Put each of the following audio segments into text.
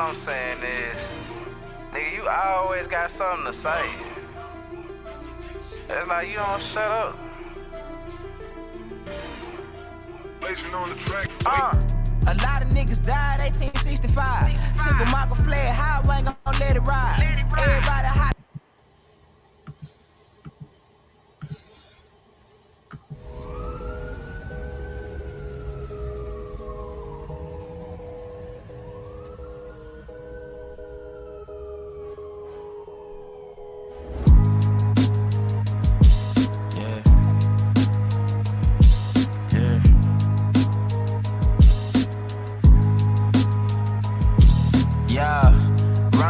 I'm saying is, nigga, you always got something to say. It's like you don't shut up. Blazing on the track. A lot of niggas died 1865. Single Michael fled highway, ain't gon' let it ride. Everybody hot.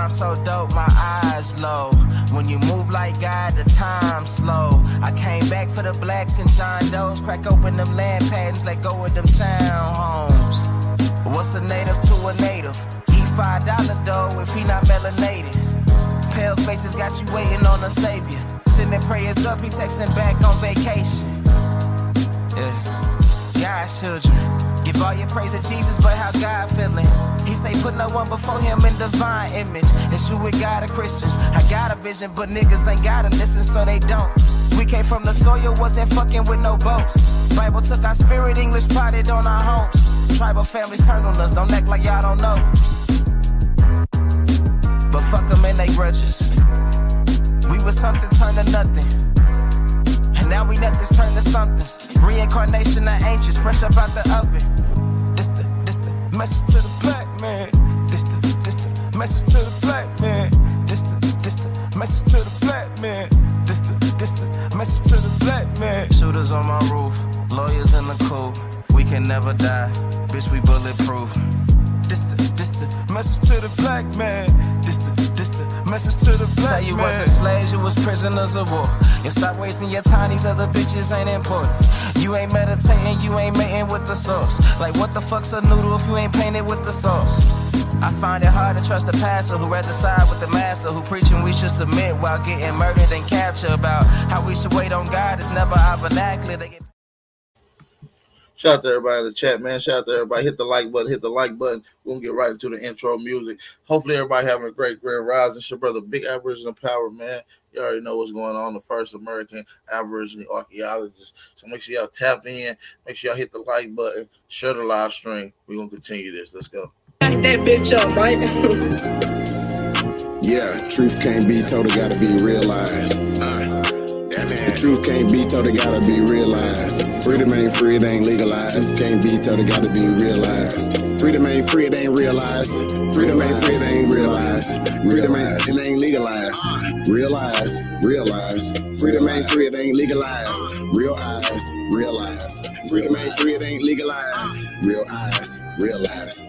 So dope, my eyes low. When you move like God, the time slow. I came back for the blacks and John Doe's. Crack open them land patents, let go of them townhomes. What's a native to a native? He $5 dough if he not melanated. Pale faces got you waiting on a savior. Sending prayers up, he texting back on vacation. Yeah, God's children. Give all your praise to Jesus, but how God feeling? He say put no one before him in divine image. It's you with God or Christians. I got a vision, but niggas ain't gotta listen, so they don't. We came from the soil, wasn't fucking with no boats. Bible took our spirit, English potted on our homes. Tribal families turned on us, don't act like y'all don't know. But fuck them and they grudges. We was something turned to nothing. And now we nothing's turned to somethings. Reincarnation of ancients, fresh up out the oven. This the message to the black man. This the message to the black man. This the message to the black man. This the message to the black man. Shooters on my roof, lawyers in the coop. We can never die, bitch, we bulletproof. This the message to the black man. This the message to the black man. Say you wasn't slaves, you was prisoners of war. And stop wasting your time, these other bitches ain't important. You ain't meditating, you ain't mating with the sauce. Like what the fuck's a noodle if you ain't painted with the sauce? I find it hard to trust the pastor who rather side with the master, who preaching we should submit while getting murdered and captured. About how we should wait on God, it's never our vernacular. They get... Shout out to everybody in the chat, man. Shout out to everybody. Hit the like button. Hit the like button. We're going to get right into the intro music. Hopefully everybody having a great grand rise. It's your brother, Big Aboriginal Power, man. You already know what's going on. The first American Aboriginal archaeologist. So make sure y'all tap in. Make sure y'all hit the like button. Share the live stream. We're going to continue this. Let's go. Back that bitch up, right? Yeah, truth can't be told, it gotta be realized. The truth can't be told, it gotta be realized. Freedom ain't free, it ain't legalized. Can't be told, it gotta be realized. Freedom ain't free, it ain't realized. Freedom ain't free, it ain't realized. Freedom ain't, it ain't legalized. Realize. Freedom ain't free, it ain't legalized. Realize. Freedom ain't free, it ain't legalized. Realize.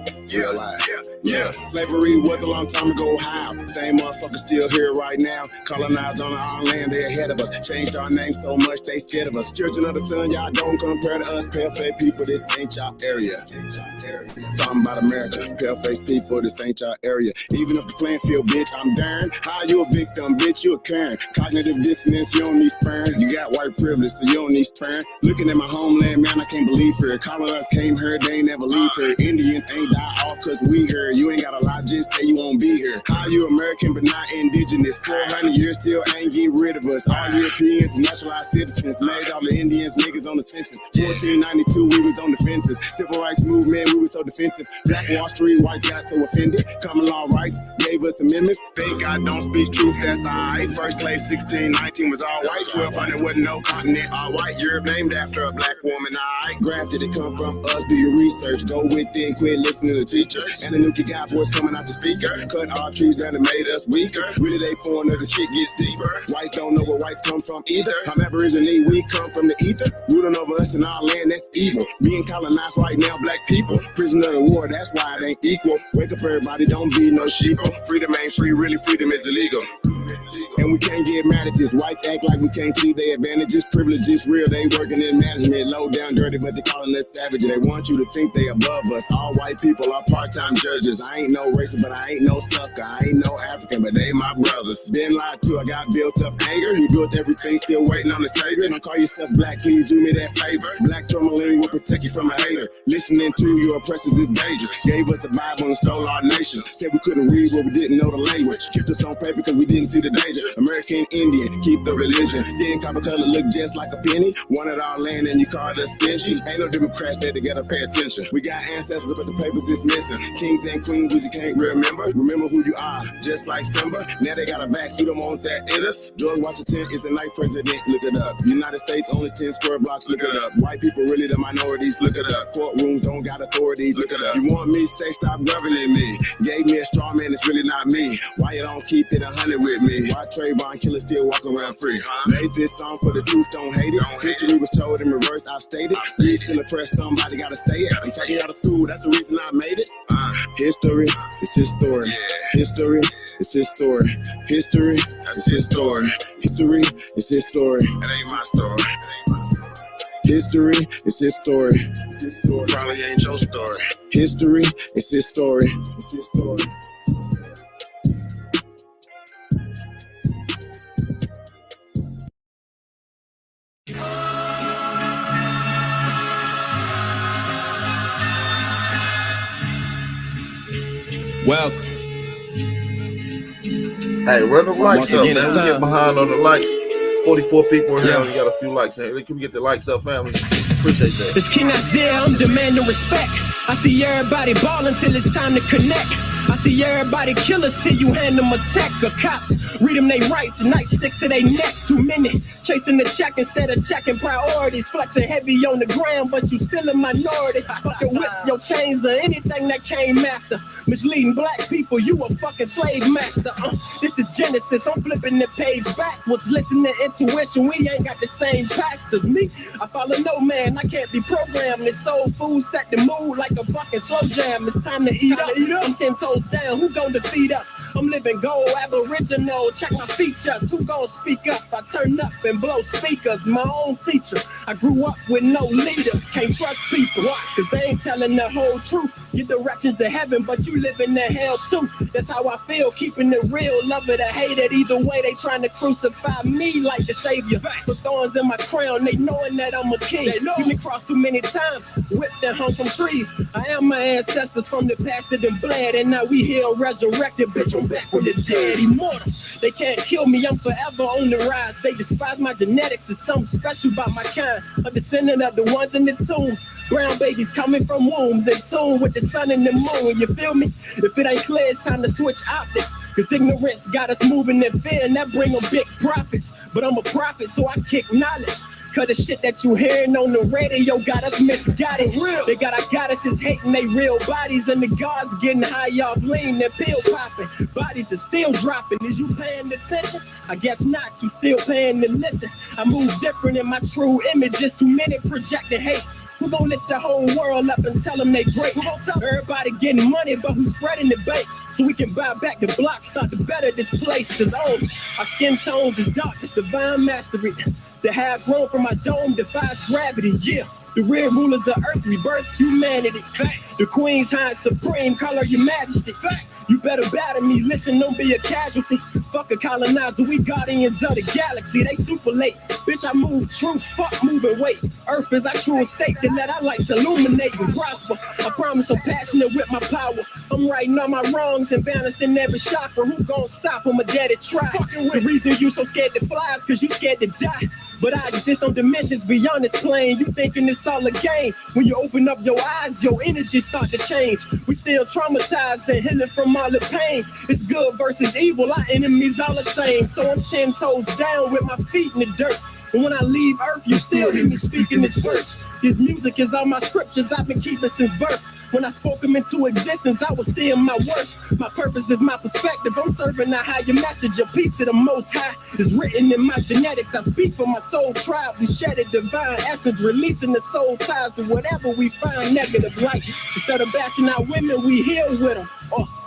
Yeah. Slavery was a long time ago. How? Same motherfuckers still here right now. Colonized on our land, they ahead of us. Changed our name so much, they scared of us. Children of the sun, y'all don't compare to us. Pale-faced people, this ain't y'all area. Talking about America, pale-faced people, this ain't y'all area. Even up the playing field, bitch, I'm darn. How you a victim, bitch, you a Karen. Cognitive dissonance, you don't need sperm. You got white privilege, so you don't need sperm. Looking at my homeland, man, I can't believe her. Colonized came here, they ain't never leave her. Indians ain't die off cause we here. You ain't gotta lie, just say you won't be here. How you American but not indigenous? 400 years still ain't get rid of us. All Europeans, naturalized citizens, made all the Indians niggas on the census. 1492, we was on the fences. Civil rights movement, we was so defensive. Black Wall Street, whites got so offended. Common law rights, gave us amendments. Thank God don't speak truth, that's alright. First slave 1619 was all white. 1200 wasn't no continent, all white. Europe named after a black woman, alright. Grafted it come from us, do your research. Go within, quit listening to the teacher. And the nuki got voice coming out the speaker. Cut our trees down and made us weaker. Really they foreigner, the shit gets deeper. Whites don't know where whites come from either. I'm Aboriginal, we come from the ether. Ruling over us in our land, that's evil. Being colonized right now, black people. Prisoner of the war, that's why it ain't equal. Wake up everybody, don't be no sheeple. Freedom ain't free, really freedom is illegal. And And we can't get mad at this. Whites act like we can't see their advantages. Privileges real, they working in management. Low down dirty, but they calling us savage. They want you to think they above us. All white people are part-time judges. I ain't no racist, but I ain't no sucker. I ain't no African, but they my brothers. Been lied to, I got built up anger. You built everything, still waiting on the savior. Don't call yourself black, please do me that favor. Black tourmaline will protect you from a hater. Listening to your oppressors is dangerous. Gave us a Bible and stole our nation. Said we couldn't read what we didn't know the language. Kept us on paper because we didn't see the danger. American Indian, keep the religion. Skin copper color look just like a penny. Wanted our land and you called us stingy. Ain't no Democrats there together, pay attention. We got ancestors, but the papers is missing. Kings and queens, we you can't remember. Remember who you are, just like Simba. Now they got a vax, we don't want that in us. George Washington is the ninth president, look it up. United States, only 10 square blocks, look it up. White people really the minorities, look it up. Courtrooms don't got authorities, look it up. You want me, say stop governing me. Gave me a straw man, it's really not me. Why you don't keep it 100 with me? Why Trayvon Killer still walking around free? Made this song for the truth, don't hate it. History was told in reverse, I've stated. You still oppressed, somebody gotta say it. I'm taking out of school, that's the reason I made it. History is his story. History is his story. History is his story. History is his story. It ain't my story. History is his story. Probably ain't your story. History is his story. It's his story. Welcome. Hey, run the likes up, again, man. it's We get time. behind on the likes. 44 people in here. Yeah. Only got a few likes. Hey, can we get the likes up, family? Appreciate that. It's King Isaiah, I'm demanding respect. I see everybody ballin' till it's time to connect. I see everybody kill us till you hand them a tech or cops. Read them they rights, nightsticks to they neck. Too many chasing the check instead of checking priorities. Flexing heavy on the ground, but you still a minority. Fucking whips, your chains, or anything that came after. Misleading black people, you a fucking slave master. This is Genesis, I'm flipping the page backwards. Listen to intuition, we ain't got the same pastors. Me, I follow no man, I can't be programmed. This soul food set the mood like a fucking slow jam. It's time to eat up. I'm 10 toes down, who gon' defeat us? I'm living gold, Aboriginal, check my features. Who gon' speak up? I turn up and blow speakers. My own teacher, I grew up with no leaders. Can't trust people, cause they ain't telling the whole truth. Get directions to heaven, but you live in the hell too. That's how I feel, keeping it real. Love it or hate it, either way they trying to crucify me like the savior. Put thorns in my crown, they knowing that I'm a king. You been crossed too many times, whipped and hung from trees. I am my ancestors from the past that done bled, and now we here resurrected, bitch, I'm back from the dead, immortal. They can't kill me, I'm forever on the rise. They despise my genetics, it's something special about my kind. A descendant of the ones in the tombs. Brown babies coming from wombs, in tune with the sun and the moon, you feel me? If it ain't clear, it's time to switch optics. Cause ignorance got us moving in fear, and that bring them big profits. But I'm a prophet, so I kick knowledge. Cause the shit that you hearing on the radio got us misguided. They got our goddesses hating they real bodies, and the gods getting high off lean and pill popping. Bodies are still dropping. Is you paying attention? I guess not. You still paying to listen. I move different in my true image. Just too many projecting hate. Who gon' lift the whole world up and tell them they great? Who gon' tell everybody getting money, but who's spreading the bait? So we can buy back the block, start to better this place. Cause our skin tones is dark, it's divine mastery. The hair grown from my dome defies gravity, yeah. The real rulers of earth rebirth humanity. Facts. The queen's high supreme, call her your majesty. Facts. You better batter me, listen, don't be a casualty. Fuck a colonizer, we guardians of the galaxy. They super late, bitch, I move truth, fuck moving weight. Earth is our true estate, that let our lights illuminate and prosper. I promise I'm passionate with my power. I'm writing all my wrongs and balancing every chakra. Who gon' stop them? A daddy try. The reason you so scared to fly is cause you scared to die. But I exist on dimensions beyond this plane. You thinking it's all a game. When you open up your eyes, your energy start to change. We still traumatized and healing from all the pain. It's good versus evil, our enemies all the same. So I'm 10 toes down with my feet in the dirt. And when I leave earth, you still hear me speaking this verse. This music is all my scriptures I've been keeping since birth. When I spoke them into existence, I was seeing my worth. My purpose is my perspective. I'm serving a higher message. A piece of the Most High is written in my genetics. I speak for my soul tribe. We shed a divine essence, releasing the soul ties to whatever we find negative light. Instead of bashing out women, we heal with them.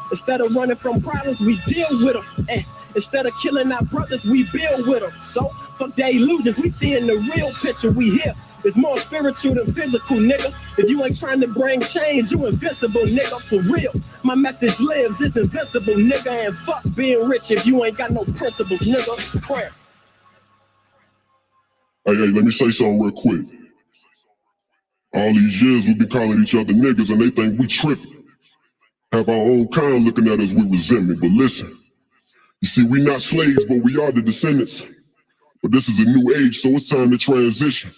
Instead of running from problems, we deal with them. Instead of killing our brothers, we build with them. So, fuck the illusions, we seeing the real picture. We here. It's more spiritual than physical, nigga. If you ain't trying to bring change, you invincible, nigga, for real. My message lives, it's invincible, nigga. And fuck being rich if you ain't got no principles, nigga. Prayer. Hey, let me say something real quick. All these years we've been calling each other niggas and they think we tripping. Have our own kind looking at us with resentment. But listen, you see, we not slaves, but we are the descendants. But this is a new age, so it's time to transition.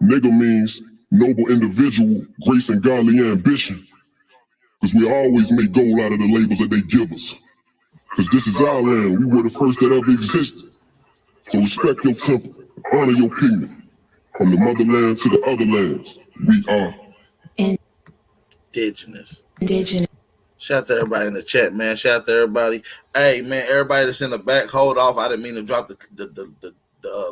Nigga means noble individual, grace and godly ambition. Cause we always make gold out of the labels that they give us. Cause this is our land, we were the first that ever existed. So respect your temple, honor your pigment. From the motherland to the other lands, we are indigenous. Indigenous. Shout out to everybody in the chat, man. Shout out to everybody. Hey, man, everybody that's in the back, hold off. I didn't mean to drop the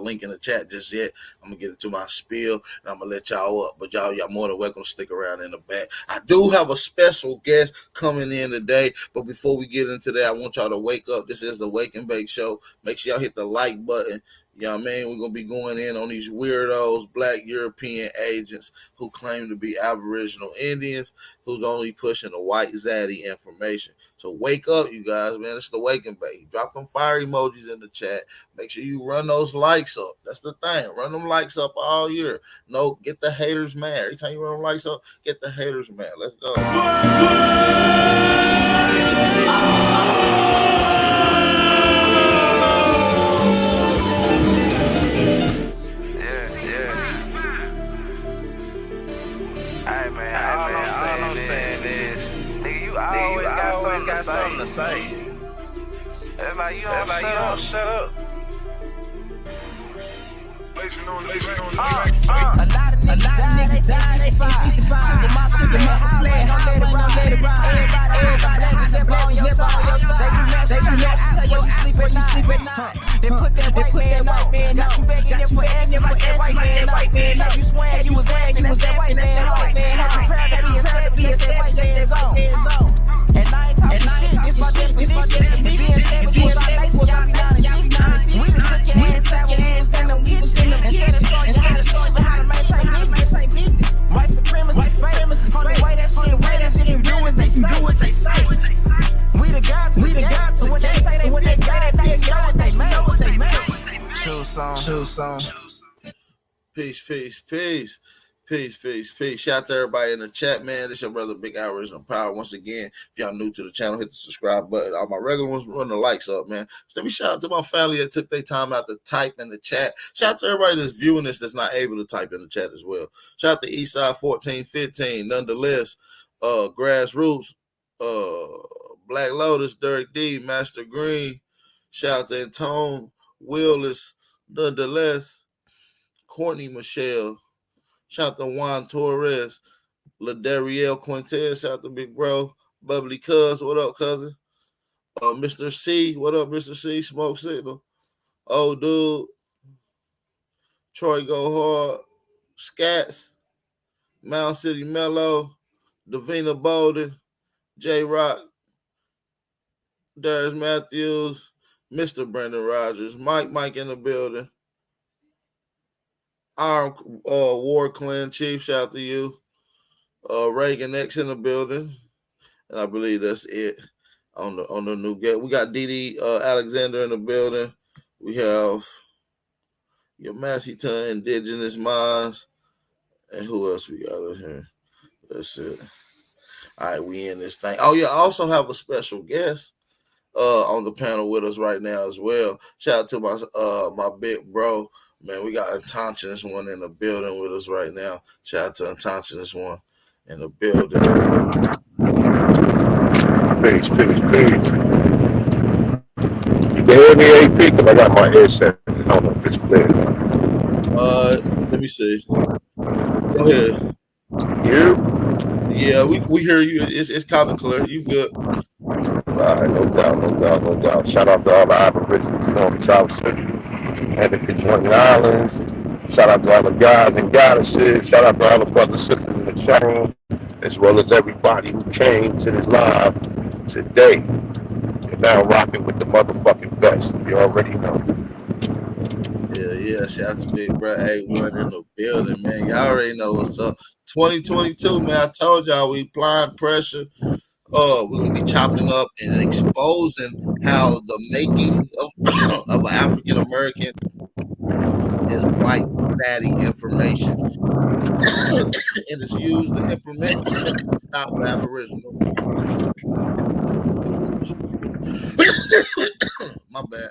link in the chat just yet. I'm gonna get into my spiel and I'm gonna let y'all up, but y'all more than welcome to stick around in the back. I do have a special guest coming in today, but before we get into that, I want y'all to wake up. This is the Wake and Bake Show. Make sure y'all hit the like button. You know what I mean? We're going to be going in on these weirdos, black European agents who claim to be Aboriginal Indians, who's only pushing the white ZADDY information. So wake up, you guys, man. It's the Wake and Bake. Drop them fire emojis in the chat. Make sure you run those likes up. That's the thing. Run them likes up all year. No, get the haters mad. Every time you run them likes up, get the haters mad. Let's go. Got something to say. It's like you don't shut up. A lot of niggas die, they 65. My people have let it ride. Everybody step on your side. They do not tell you sleep at night. Then put that white man up. You begging them for ass, you that white man up. You swear you was acting, that's that white man. Have you proud that he is that white man's own. And I ain't talking shit, it's my definition. Being 7 was our life, was our 9 and 6. We done took your ass out, we was in them kitchen. Instead of showing you how to maintain business. White supremacy, on the way that shit red as if you do what they say. We the gods, so when they say they now you know what they made. True song. Peace. Shout out to everybody in the chat, man. This your brother, Big Aboriginal Power. Once again, if y'all new to the channel, hit the subscribe button. All my regular ones run the likes up, man. So let me shout out to my family that took their time out to type in the chat. Shout out to everybody that's viewing this that's not able to type in the chat as well. Shout out to Eastside 1415, nonetheless. Grassroots, Black Lotus, Dirk D, Master Green. Shout out to Antone, Willis, nonetheless. Courtney Michelle. Shout out to Juan Torres, Ladariel Quintez. Shout out to Big Bro, Bubbly Cuz. What up, cousin? Mr. C. What up, Mr. C? Smoke Signal. Oh, dude. Troy Go Hard. Scats. Mound City Mellow. Davina Bolden. J Rock. Darius Matthews. Mr. Brendan Rogers. Mike in the building. Our War Clan Chief, shout out to you. Reagan X in the building. And I believe that's it on the new get. We got Didi Alexander in the building. We have your Masseyton Indigenous Minds. And who else we got in here? That's it. All right, we in this thing. Oh, yeah, I also have a special guest on the panel with us right now as well. Shout out to my big bro. Man, we got Unconscious one in the building with us right now. Shout out to Unconscious one in the building. Peace. You can hear me, AP, because I got my headset. I don't know if it's clear. Let me see. Go ahead. You? Yeah, we hear you. It's kind of clear. You good? All right, no doubt. Shout out to all the Aboriginals on the South Central and the Conjoined Islands. Shout out to all the guys and goddesses. Shout out to all the brothers and sisters in the chat room, as well as everybody who came to this live today. If now rocking with the motherfucking best. You already know. Yeah. Shout out to Big Bro A1 in the building, man. Y'all already know what's up. 2022, man. I told y'all we applying pressure. We're gonna be chopping up and exposing how the making of an African American is white daddy information, and it's used to implement to stop the Aboriginal. My bad.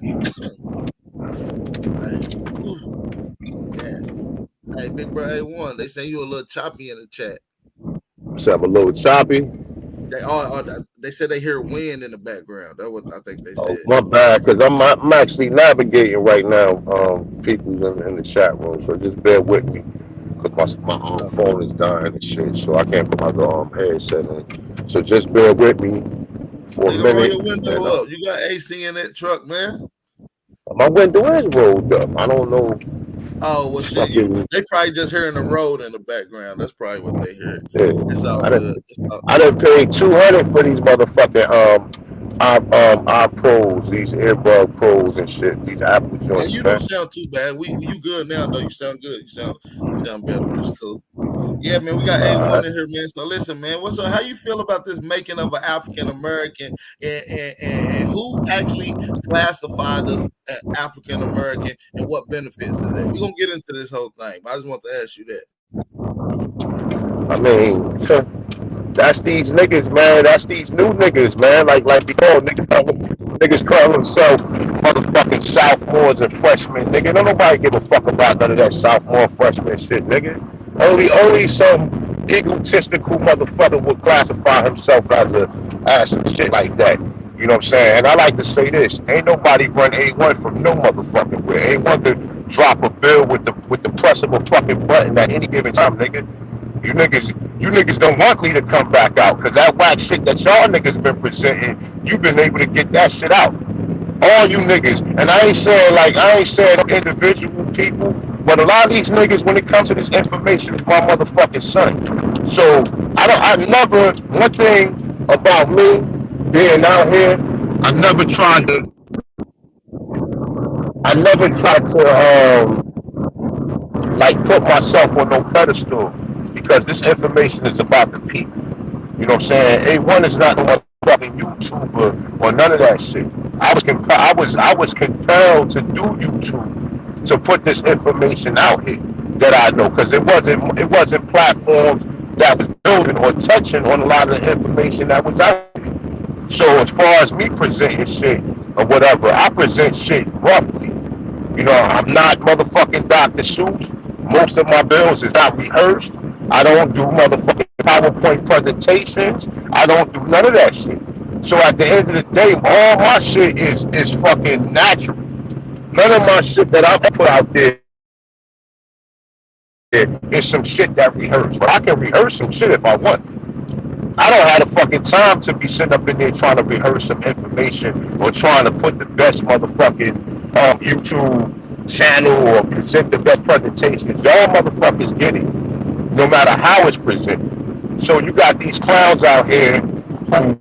Yes. Hey, Big Bro A1, they say you a little choppy in the chat. So I'm a little choppy. They said they hear wind in the background. That's what I think they said. My bad, because I'm actually navigating right now, people in the chat room. So just bear with me, because my phone is dying and shit. So I can't put my headset in. So just bear with me for a minute. Roll your window up. You got AC in that truck, man. My window is rolled up. I don't know. Oh, well, shit. They probably just hearing the road in the background. That's probably what they hear. Yeah. It's all good. I done paid $200 for these motherfucking iPros, these earbud pros and shit. These Apple joints. Yeah, you don't sound too bad. You good now though. You sound good. You sound better. It's cool. Yeah, man, we got A1 in here, man. So listen, man, what's up? How you feel about this making of an African American, and who actually classified as African American, and what benefits is that? We're gonna get into this whole thing, but I just want to ask you that. I mean, that's these niggas, man. That's these new niggas, man. Like before, niggas call themselves motherfucking sophomores and freshmen, nigga. Don't nobody give a fuck about none of that sophomore freshman shit, nigga. Only some egotistical motherfucker would classify himself as some shit like that. You know what I'm saying? And I like to say this: ain't nobody run A1 from no motherfucking where. A1 could drop a bill with the press of a fucking button at any given time, nigga. You niggas don't want me to come back out, because that whack shit that y'all niggas been presenting, you've been able to get that shit out. All you niggas. And I ain't saying individual people, but a lot of these niggas, when it comes to this information, is my motherfucking son. So one thing about me being out here, I never tried to put myself on no pedestal, because this information is about the people. You know what I'm saying? A1 is not no motherfucking YouTuber or none of that shit. I was compelled to do YouTube to put this information out here that I know, because it wasn't platforms that was building or touching on a lot of the information that was out there. So as far as me presenting shit or whatever, I present shit roughly. You know, I'm not motherfucking Dr. Seuss. Most of my bills is not rehearsed. I don't do motherfucking PowerPoint presentations. I don't do none of that shit. So at the end of the day, all my shit is fucking natural. None of my shit that I put out there is some shit that rehearsed. But I can rehearse some shit if I want. I don't have the fucking time to be sitting up in there trying to rehearse some information or trying to put the best motherfucking YouTube channel or present the best presentations. Y'all motherfuckers get it, no matter how it's presented. So you got these clowns out here who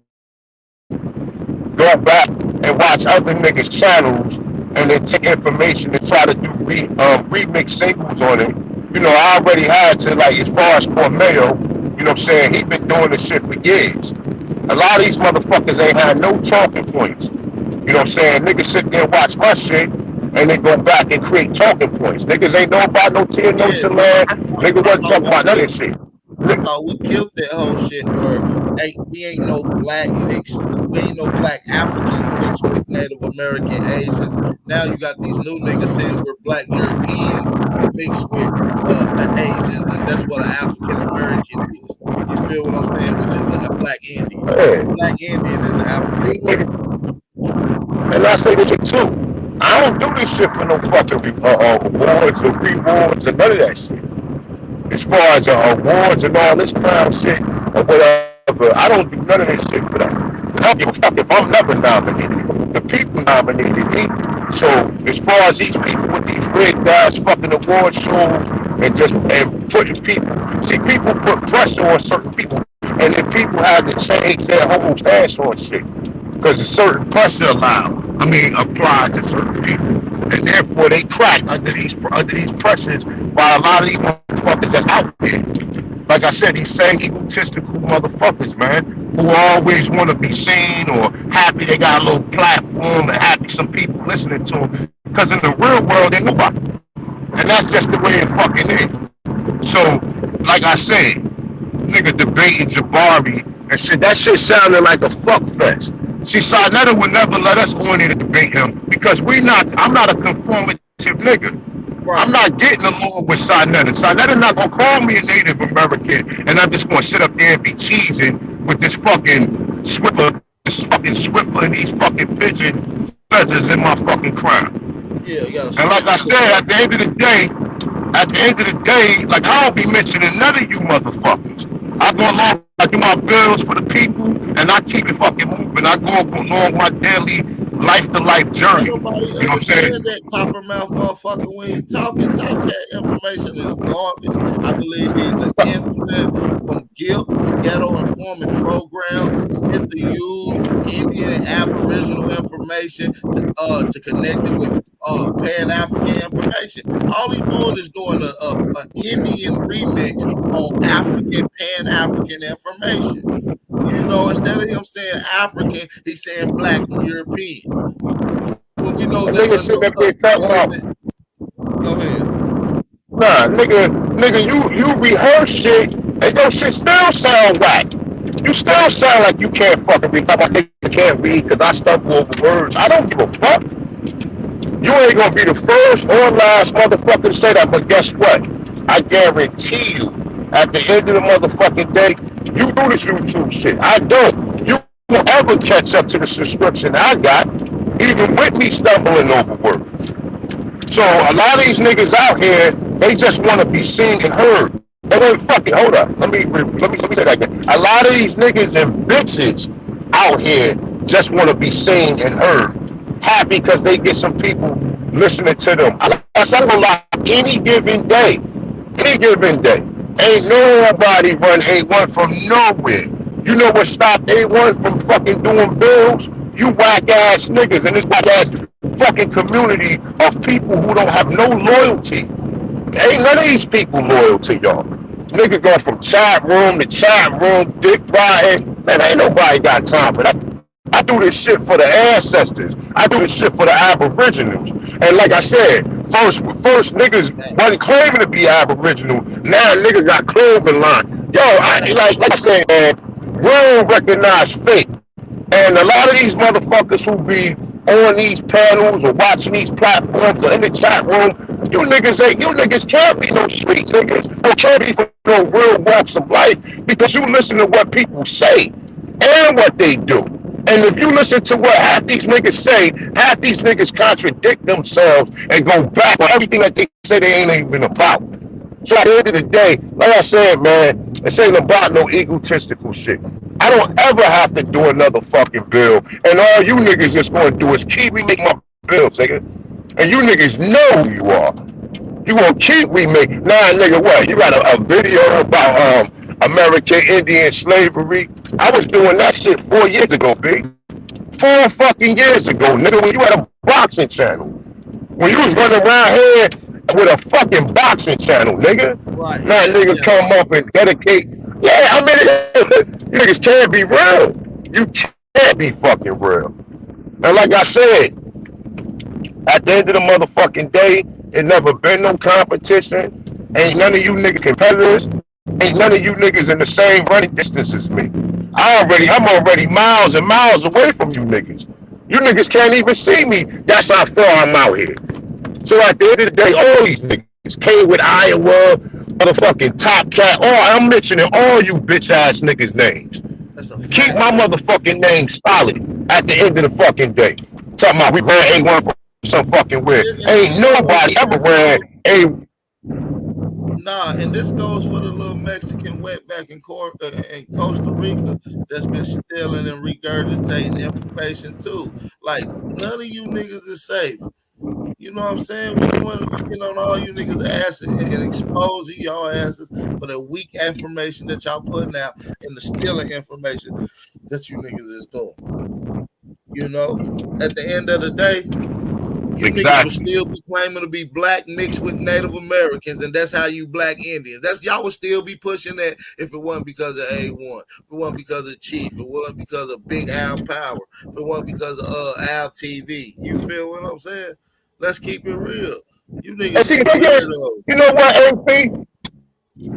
go back and watch other niggas' channels and then take information and try to do remix singles on it. You know, I already had to, like, as far as Cormeo, you know what I'm saying, he been doing this shit for years. A lot of these motherfuckers ain't had no talking points. You know what I'm saying? Niggas sit there and watch my shit and then go back and create talking points. Niggas ain't know about no tier notion, man. Niggas wasn't talking about none of this shit. I thought we killed that whole shit where we ain't no black mixed, we ain't no black Africans mixed with Native American Asians. Now you got these new niggas saying we're black Europeans mixed with Asians, and that's what an African American is. You feel what I'm saying? Which is a black Indian. Yeah. Black Indian is an African American. And I say this shit too. I don't do this shit for no fucking awards or rewards or none of that shit. As far as awards and all this clown shit or whatever, I don't do none of this shit for that. And I don't give a fuck if I'm never nominated. The people nominated me. So as far as these people with these rigged ass fucking award shows and putting people, see, people put pressure on certain people, and then people have to change their whole stance on shit. because a certain pressure applied to certain people, and therefore they crack under these pressures by a lot of these motherfuckers that's out there. Like I said, these same egotistical motherfuckers, man, who always want to be seen or happy they got a little platform and happy some people listening to them. Because in the real world, they nobody. And that's just the way it fucking is. So, like I said, nigga debating Jabari and shit, that shit sounded like a fuck fest. See, Sarnetta would never let us on here to debate him because I'm not a conformative nigga. Right. I'm not getting along with Sarnetta. Sarnetta not gonna call me a Native American, and I'm just gonna sit up there and be cheesing with this fucking Swiffer and these fucking pigeon feathers in my fucking crown. Yeah, you gotta. And like I said, at the end of the day, like I don't be mentioning none of you motherfuckers. I go along, I do my bills for the people, and I keep it fucking moving. I go along my daily life-to-life journey. Nobody you know what I'm saying? That coppermouth motherfucker when he talking, that information is garbage. I believe he's an infant from Guilt, the Ghetto Informant Program, sent to use Indian and Aboriginal information to connect it with Pan-African information. All he's doing is doing an Indian remix on African, Pan-African information. You know, instead of him saying African, he's saying Black and European. Well, we know that there's no such thing. Go ahead. Nah, nigga, you rehearse shit, and your shit still sound whack. You still sound like you can't fucking read. Talk about niggas can't read because I stumble over words. I don't give a fuck. You ain't gonna be the first or last motherfucker to say that, but guess what? I guarantee you, at the end of the motherfucking day, you do this YouTube shit. I don't. You won't ever catch up to the subscription I got, even with me stumbling over words. So a lot of these niggas out here, they just want to be seen and heard. And then fucking hold up. Let me say that again. A lot of these niggas and bitches out here just want to be seen and heard. Happy because they get some people listening to them. I'm gonna lie, any given day, ain't nobody run A1 from nowhere. You know what stopped A1 from fucking doing bills? You whack ass niggas in this whack ass fucking community of people who don't have no loyalty. Ain't none of these people loyal to y'all. Nigga go from chat room to chat room, dick riding. Man, ain't nobody got time for that. I do this shit for the ancestors. I do this shit for the Aboriginals. And like I said, first niggas wasn't claiming to be Aboriginal. Now niggas got clothing line. Yo, like I said, man, real recognize fake. And a lot of these motherfuckers who be on these panels or watching these platforms or in the chat room, you niggas can't be no street niggas. You can't be no real walks of life because you listen to what people say and what they do. And if you listen to what half these niggas say, half these niggas contradict themselves and go back on everything that they say they ain't even about. So at the end of the day, like I said, man, this ain't about no egotistical shit. I don't ever have to do another fucking bill. And all you niggas just gonna do is keep remaking my bills, nigga. And you niggas know who you are. You gonna keep remaking. Nah, nigga, what? You got a video about American Indian slavery? I was doing that shit 4 years ago, B. 4 fucking years ago, nigga, when you had a boxing channel. When you was running around here with a fucking boxing channel, nigga. Right. Now niggas come up and dedicate. Yeah, I mean, you niggas can't be real. You can't be fucking real. And like I said, at the end of the motherfucking day, it never been no competition. Ain't none of you niggas competitors. Ain't none of you niggas in the same running distance as me. I'm already miles and miles away from you niggas. You niggas can't even see me. That's how far I'm out here. So at the end of the day, all these niggas came with Iowa, motherfucking Top Cat. I'm mentioning all you bitch ass niggas names. Keep my motherfucking name solid at the end of the fucking day. Talking about we ran A1 for some fucking weird. Ain't nobody ever ran A. Nah, and this goes for the little Mexican wetback in Costa Rica that's been stealing and regurgitating information too. Like, none of you niggas is safe. You know what I'm saying? We want to get on all you niggas' asses and expose y'all asses for the weak information that y'all putting out and the stealing information that you niggas is doing. You know, at the end of the day, you niggas will still be claiming to be black mixed with Native Americans, and that's how you black Indians. That's y'all would still be pushing that if it wasn't because of A1, if it wasn't because of Chief, if it wasn't because of Big Al Power, if it wasn't because of Al TV. You feel what I'm saying? Let's keep it real. You niggas see, is weirdos. you know what, AP?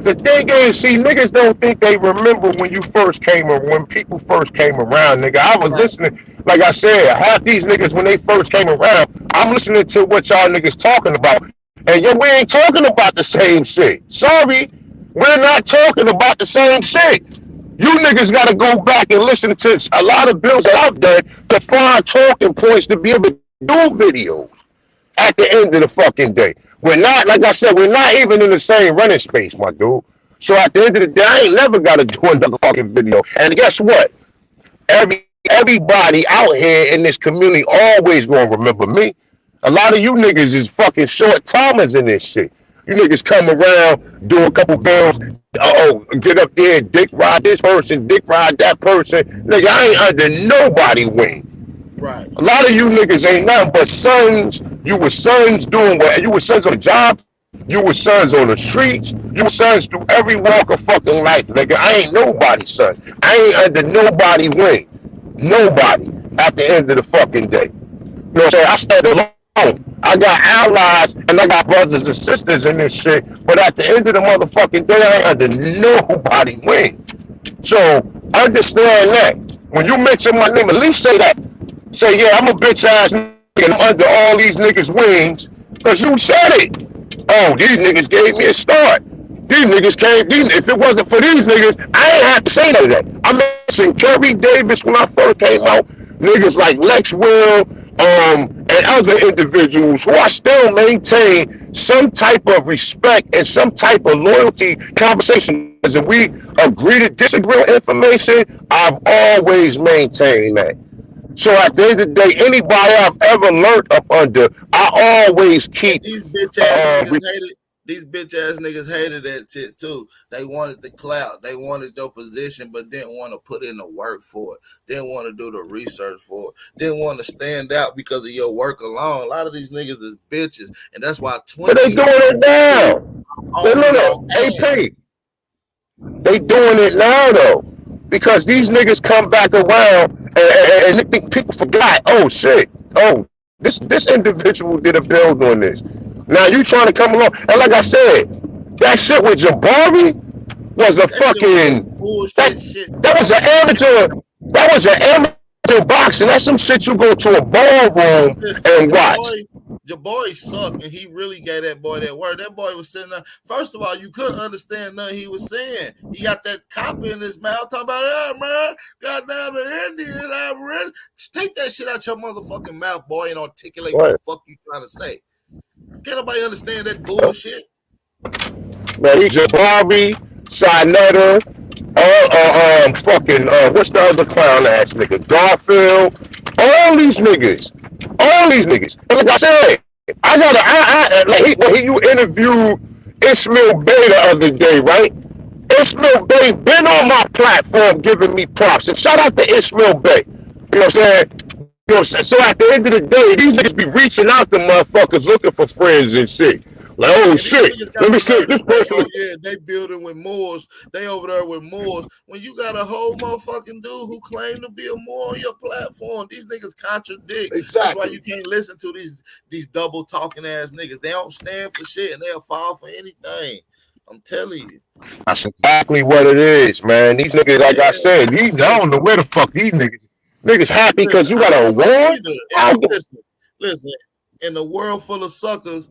The thing is, see, niggas don't think they remember when you first came or when people first came around, nigga. I was listening, like I said, half these niggas when they first came around, I'm listening to what y'all niggas talking about. And yo, we ain't talking about the same shit. Sorry, we're not talking about the same shit. You niggas gotta go back and listen to a lot of bills out there to find talking points to be able to do videos at the end of the fucking day. We're not, like I said, we're not even in the same running space, my dude. So at the end of the day, I ain't never got to do another fucking video. And guess what? Everybody out here in this community always gonna remember me. A lot of you niggas is fucking short timers in this shit. You niggas come around, do a couple bills, get up there, dick ride this person, dick ride that person. Nigga, I ain't under nobody wing. Right. A lot of you niggas ain't nothing but sons. You were sons doing what? You were sons on the job. You were sons on the streets. You were sons through every walk of fucking life, nigga. I ain't nobody's son. I ain't under nobody wing. Nobody at the end of the fucking day. You know what I'm saying? I stand alone. I got allies and I got brothers and sisters in this shit. But at the end of the motherfucking day, I ain't under nobody wing. So understand that. When you mention my name, at least say that. Say, yeah, I'm a bitch ass nigga and I'm under all these niggas' wings. Because you said it. Oh, these niggas gave me a start. These niggas came, if it wasn't for these niggas, I ain't have to say none of that. I mentioned Kerry Davis when I first came out. Niggas like Lex Will, and other individuals who I still maintain some type of respect and some type of loyalty conversation. As if we agree to disagree on information, I've always maintained that. So at the end of the day, anybody I've ever learned up under, I always keep. These bitch ass niggas hated. These bitch ass niggas hated that shit too. They wanted the clout. They wanted your position, but didn't want to put in the work for it. Didn't want to do the research for it. Didn't want to stand out because of your work alone. A lot of these niggas is bitches, and that's why 20. But they doing it now. AP. They doing it now though, because these niggas come back around and they think people forgot. Oh shit. Oh, this individual did a build on this. Now you trying to come along, and like I said, that shit with Jabari was a fucking bullshit shit. That was an amateur. That was an amateur boxing. That's some shit you go to a ballroom and watch. Jabari sucked, and he really gave that boy that word. That boy was sitting there. First of all, you couldn't understand nothing he was saying. He got that copy in his mouth talking about, man, goddamn the Indian, Aboriginal. Just take that shit out your motherfucking mouth, boy, and articulate what the fuck you trying to say. Can't nobody understand that bullshit. Man, he's Jabari, Sinetta, fucking, what's the other clown ass nigga? Garfield, all these niggas. And like I said, you interviewed Ismail Bey the other day, right? Ismail Bey been on my platform giving me props. And shout out to Ismail Bey. You know what I'm saying? You know, so at the end of the day, these niggas be reaching out to motherfuckers looking for friends and shit. Like, oh shit, let me see this person. Oh yeah, they building with Moors. They over there with Moors. When you got a whole motherfucking dude who claim to be a Moor on your platform, these niggas contradict. Exactly. That's why you can't listen to these double talking ass niggas. They don't stand for shit and they'll fall for anything. I'm telling you. That's exactly what it is, man. These niggas, like I said, I don't know where the fuck these niggas. Niggas happy because you got a war? Listen, in a world full of suckers,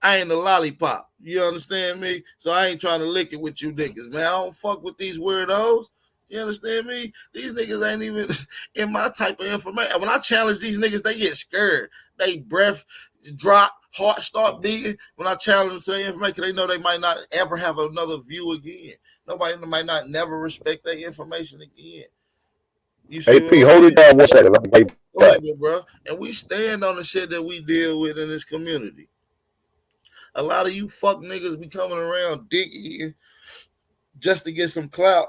I ain't a lollipop. You understand me? So I ain't trying to lick it with you niggas, man. I don't fuck with these weirdos. You understand me? These niggas ain't even in my type of information. When I challenge these niggas, they get scared. They breath drop, heart start beating. When I challenge them to their information, they know they might not ever have another view again. Nobody might not never respect their information again. You see AP, hold it down 1 second. Go ahead, bro. And we stand on the shit that we deal with in this community. A lot of you fuck niggas be coming around dick eating just to get some clout,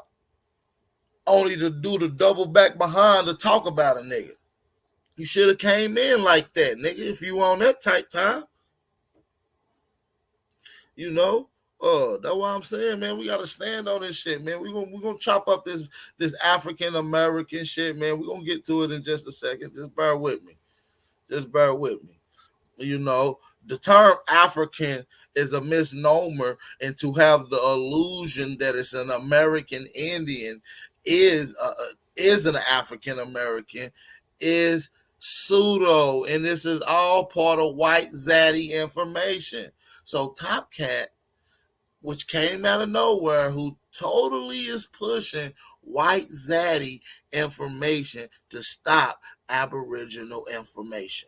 only to do the double back behind to talk about a nigga. You should have came in like that, nigga, if you on that type time. You know? That's what I'm saying, man. We gotta stand on this shit, man. We're gonna chop up this African American shit, man. We're gonna get to it in just a second. Just bear with me. Just bear with me. You know, the term African is a misnomer, and to have the illusion that it's an American Indian is an African American is pseudo, and this is all part of white zaddy information. So Top Cat, which came out of nowhere, who totally is pushing white zaddy information to stop Aboriginal information.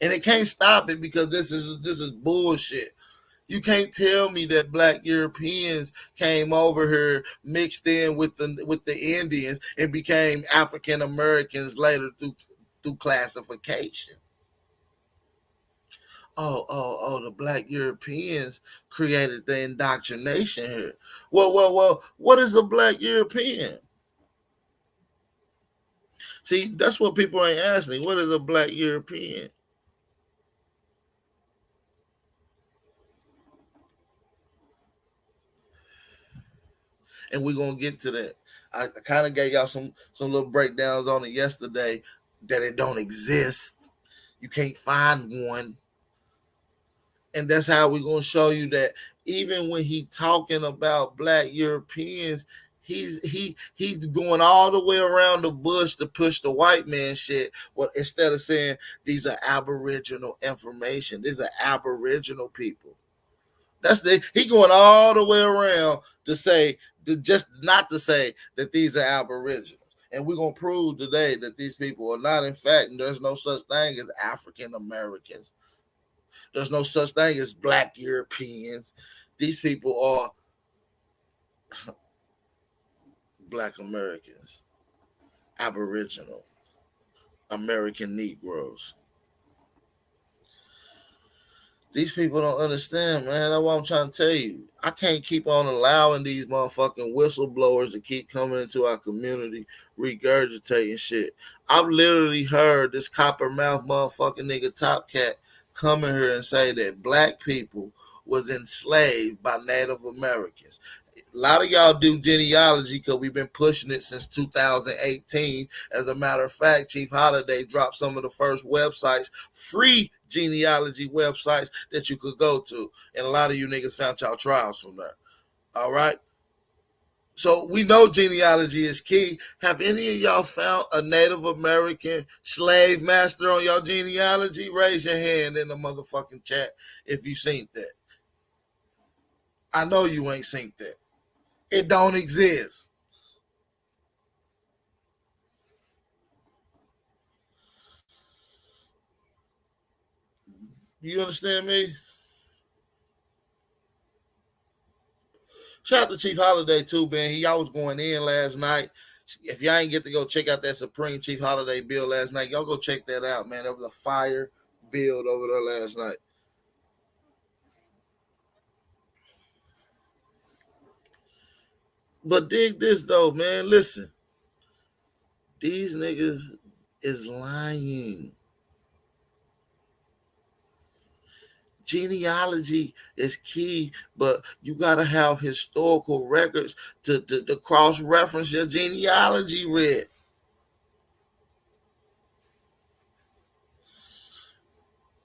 And it can't stop it because this is bullshit. You can't tell me that black Europeans came over here, mixed in with the Indians, and became African Americans later through classification. The black Europeans created the indoctrination here. Well, what is a black European? See, that's what people ain't asking. What is a black European? And we're gonna get to that. I kind of gave y'all some little breakdowns on it yesterday, that it don't exist. You can't find one. And that's how we're gonna show you that even when he talking about black Europeans, he's going all the way around the bush to push the white man shit. Well, instead of saying these are Aboriginal information, these are Aboriginal people. He going all the way around to say, just not to say that these are Aboriginals. And we're going to prove today that these people are not. In fact, and there's no such thing as African Americans. There's no such thing as black Europeans. These people are black Americans, Aboriginal, American Negroes. These people don't understand, man. That's what I'm trying to tell you. I can't keep on allowing these motherfucking whistleblowers to keep coming into our community regurgitating shit. I've literally heard this coppermouth motherfucking nigga Top Cat come in here and say that black people was enslaved by Native Americans. A lot of y'all do genealogy because we've been pushing it since 2018. As a matter of fact, Chief Holiday dropped some of the first websites, free genealogy websites that you could go to. And a lot of you niggas found y'all trials from there. All right? So we know genealogy is key. Have any of y'all found a Native American slave master on your genealogy? Raise your hand in the motherfucking chat if you seen that. I know you ain't seen that. It don't exist. You understand me? Shout out to Chief Holiday too, man. Y'all was going in last night. If y'all ain't get to go check out that Supreme Chief Holiday bill last night, y'all go check that out, man. That was a fire build over there last night. But dig this though, man. Listen. These niggas is lying. Genealogy is key, but you gotta have historical records to cross-reference your genealogy with.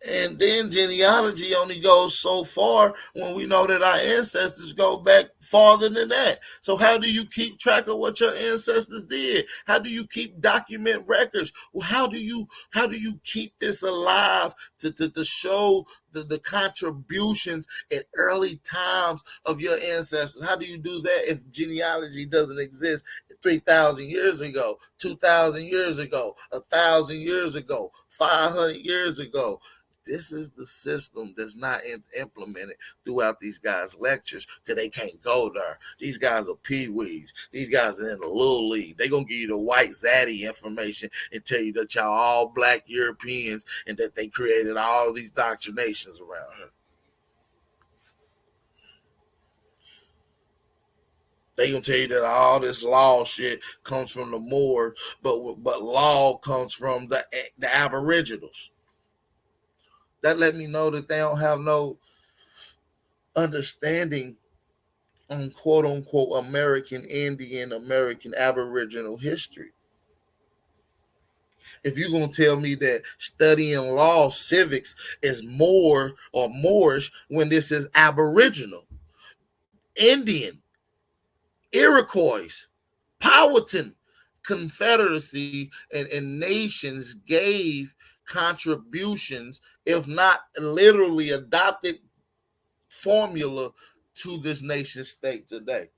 And then genealogy only goes so far when we know that our ancestors go back farther than that. So how do you keep track of what your ancestors did? How do you keep document records? Well, how do you keep this alive to show the contributions at early times of your ancestors? How do you do that if genealogy doesn't exist 3,000 years ago, 2,000 years ago, 1,000 years ago, 500 years ago? This is the system that's not implemented throughout these guys' lectures because they can't go there. These guys are peewees. These guys are in the little league. They're going to give you the white zaddy information and tell you that y'all all black Europeans and that they created all these doctrinations around here. They gonna tell you that all this law shit comes from the Moors, but law comes from the Aboriginals. That let me know that they don't have no understanding on quote unquote American Indian, American Aboriginal history. If you're gonna tell me that studying law civics is more or Moorish when this is Aboriginal, Indian, Iroquois, Powhatan Confederacy and nations gave contributions, if not literally adopted formula to this nation state today.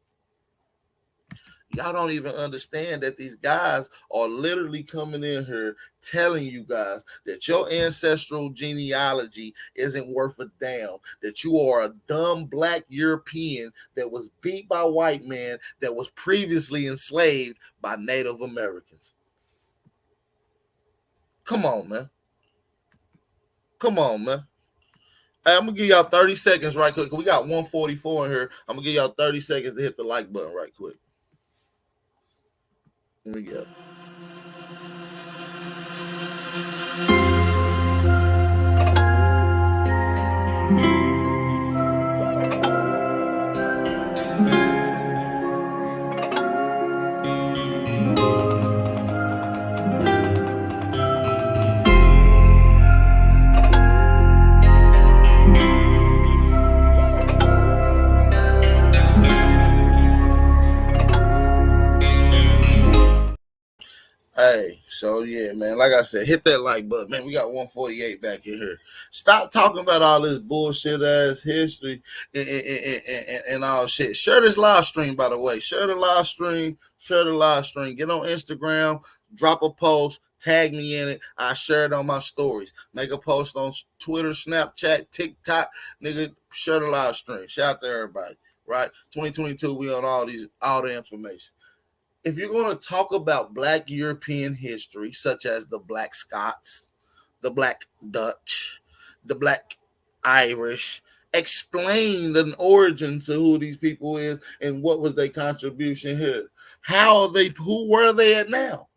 Y'all don't even understand that these guys are literally coming in here telling you guys that your ancestral genealogy isn't worth a damn, that you are a dumb black European that was beat by white men that was previously enslaved by Native Americans. Come on, man. Come on, man. Hey, I'm going to give y'all 30 seconds right quick. We got 144 in here. I'm going to give y'all 30 seconds to hit the like button right quick. Let me go. Hey, so yeah, man, like I said, hit that like button. Man, we got 148 back in here. Stop talking about all this bullshit ass history and all shit. Share this live stream, by the way. Share the live stream. Share the live stream. Get on Instagram, drop a post, tag me in it. I share it on my stories. Make a post on Twitter, Snapchat, TikTok. Nigga, share the live stream. Shout out to everybody, right? 2022, we on all the information. If you're going to talk about Black European history, such as the Black Scots, the Black Dutch, the Black Irish, explain the origin to who these people is and what was their contribution here. How are they? Who were they at now?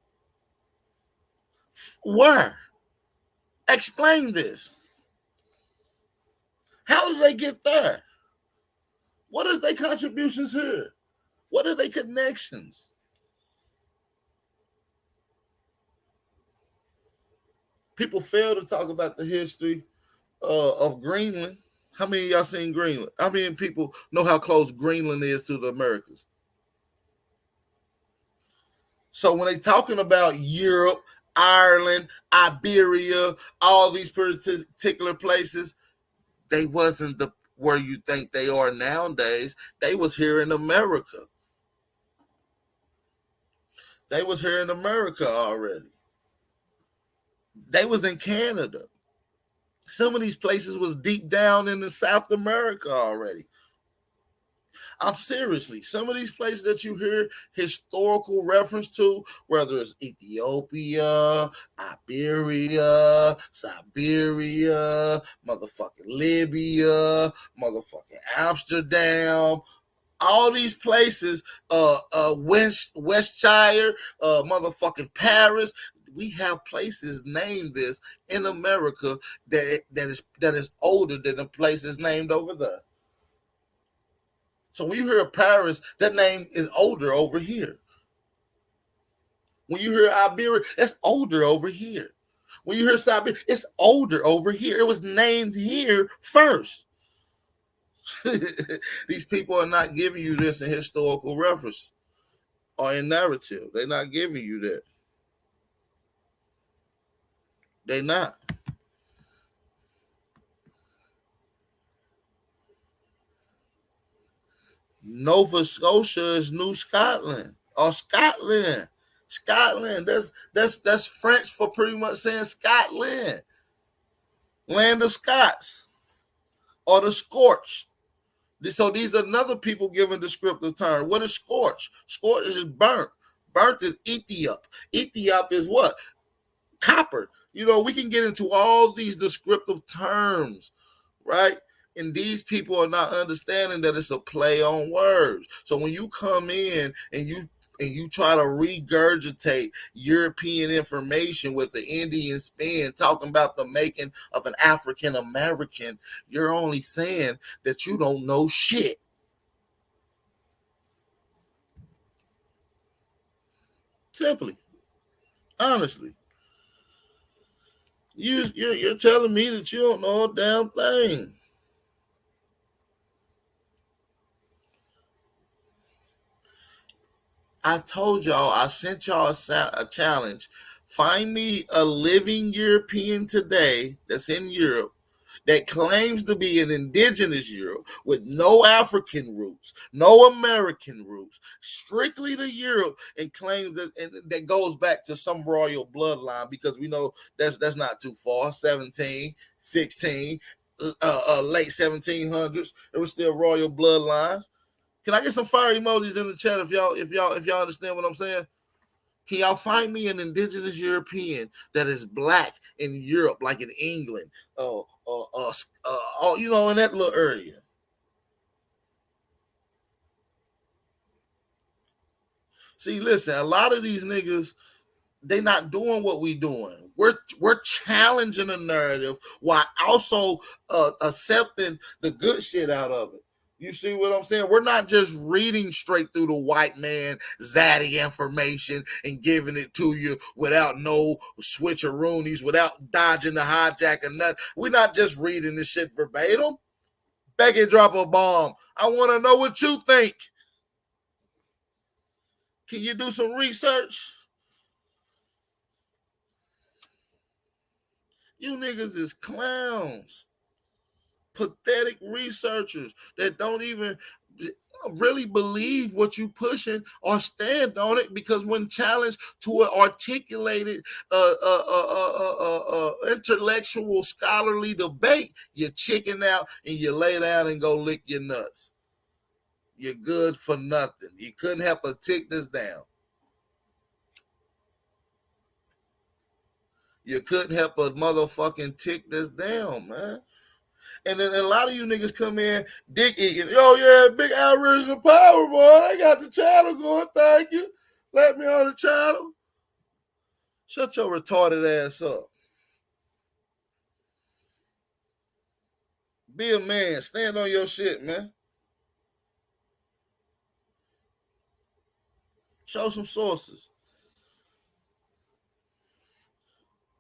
Where? Explain this. How did they get there? What is their contributions here? What are their connections? People fail to talk about the history of Greenland. How many of y'all seen Greenland? How many people know how close Greenland is to the Americas? So when they talking about Europe, Ireland, Iberia, all these particular places, they wasn't where you think they are nowadays. They was here in America. They was here in America already. They was in Canada. Some of these places was deep down in the South America already. I'm seriously, some of these places that you hear historical reference to, whether it's Ethiopia, Iberia, Siberia, motherfucking Libya, motherfucking Amsterdam, all these places, Westshire, motherfucking Paris. We have places named this in America that is older than the places named over there. So when you hear of Paris, that name is older over here. When you hear Iberia, that's older over here. When you hear Siberia, it's older over here. It was named here first. These people are not giving you this in historical reference or in narrative. They're not giving you that. They not. Nova Scotia is New Scotland or Scotland. Scotland. That's French for pretty much saying Scotland. Land of Scots or the scorch. So these are another people giving descriptive term. What is scorch? Scorch is burnt. Burnt is Ethiop. Ethiop is what? Copper. You know, we can get into all these descriptive terms, right? And these people are not understanding that it's a play on words. So when you come in and you try to regurgitate European information with the Indian spin, talking about the making of an African American, you're only saying that you don't know shit. Simply, honestly, you're telling me that you don't know a damn thing. I told y'all, I sent y'all a challenge. Find me a living European today that's in Europe that claims to be an indigenous Europe with no African roots, no American roots, strictly to Europe, and claims that, and that goes back to some royal bloodline, because we know that's not too far. 17, 16, late 1700s, there were still royal bloodlines. Can I get some fire emojis in the chat if y'all understand what I'm saying? Can y'all find me an indigenous European that is black in Europe, like in England, you know, in that little area? See, listen, a lot of these niggas, they not doing what we doing. We're challenging the narrative while also accepting the good shit out of it. You see what I'm saying? We're not just reading straight through the white man ZADDY information and giving it to you without no switcheroonies, without dodging the hijack or nothing. We're not just reading this shit verbatim. Becky, drop a bomb. I want to know what you think. Can you do some research? You niggas is clowns. Pathetic researchers that don't even really believe what you pushing or stand on it, because when challenged to an articulated intellectual scholarly debate, you chicken out and you lay down and go lick your nuts. You're good for nothing. You couldn't help but tick this down. You couldn't help but motherfucking tick this down, man. And then a lot of you niggas come in dick eating. Yo, yeah, big Aboriginal power, boy. I got the channel going. Thank you. Let me on the channel. Shut your retarded ass up. Be a man. Stand on your shit, man. Show some sources.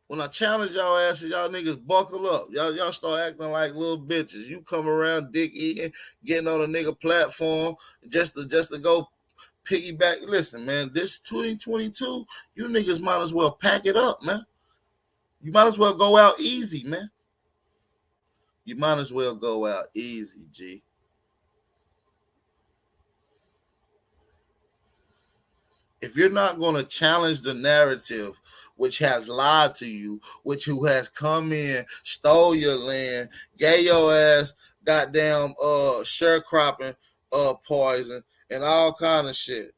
When I challenge y'all asses, y'all niggas buckle up. Y'all start acting like little bitches. You come around dick eating, getting on a nigga platform just to go piggyback. Listen, man, this 2022, you niggas might as well pack it up, man. You might as well go out easy, man. You might as well go out easy, G. If you're not going to challenge the narrative which has lied to you, who has come in, stole your land, gave your ass goddamn sharecropping poison and all kind of shit.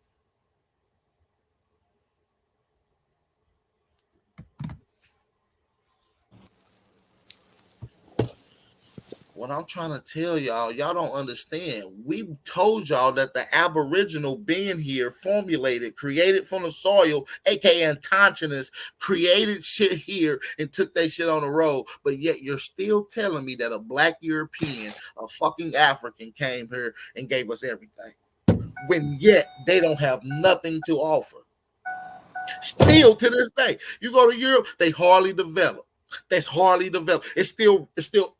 What I'm trying to tell y'all don't understand. We told y'all that the Aboriginal being here formulated, created from the soil, aka Indigenous, created shit here and took that shit on the road. But yet you're still telling me that a black European, a fucking African, came here and gave us everything, when yet they don't have nothing to offer. Still to this day, you go to Europe, they hardly develop. That's hardly developed. It's still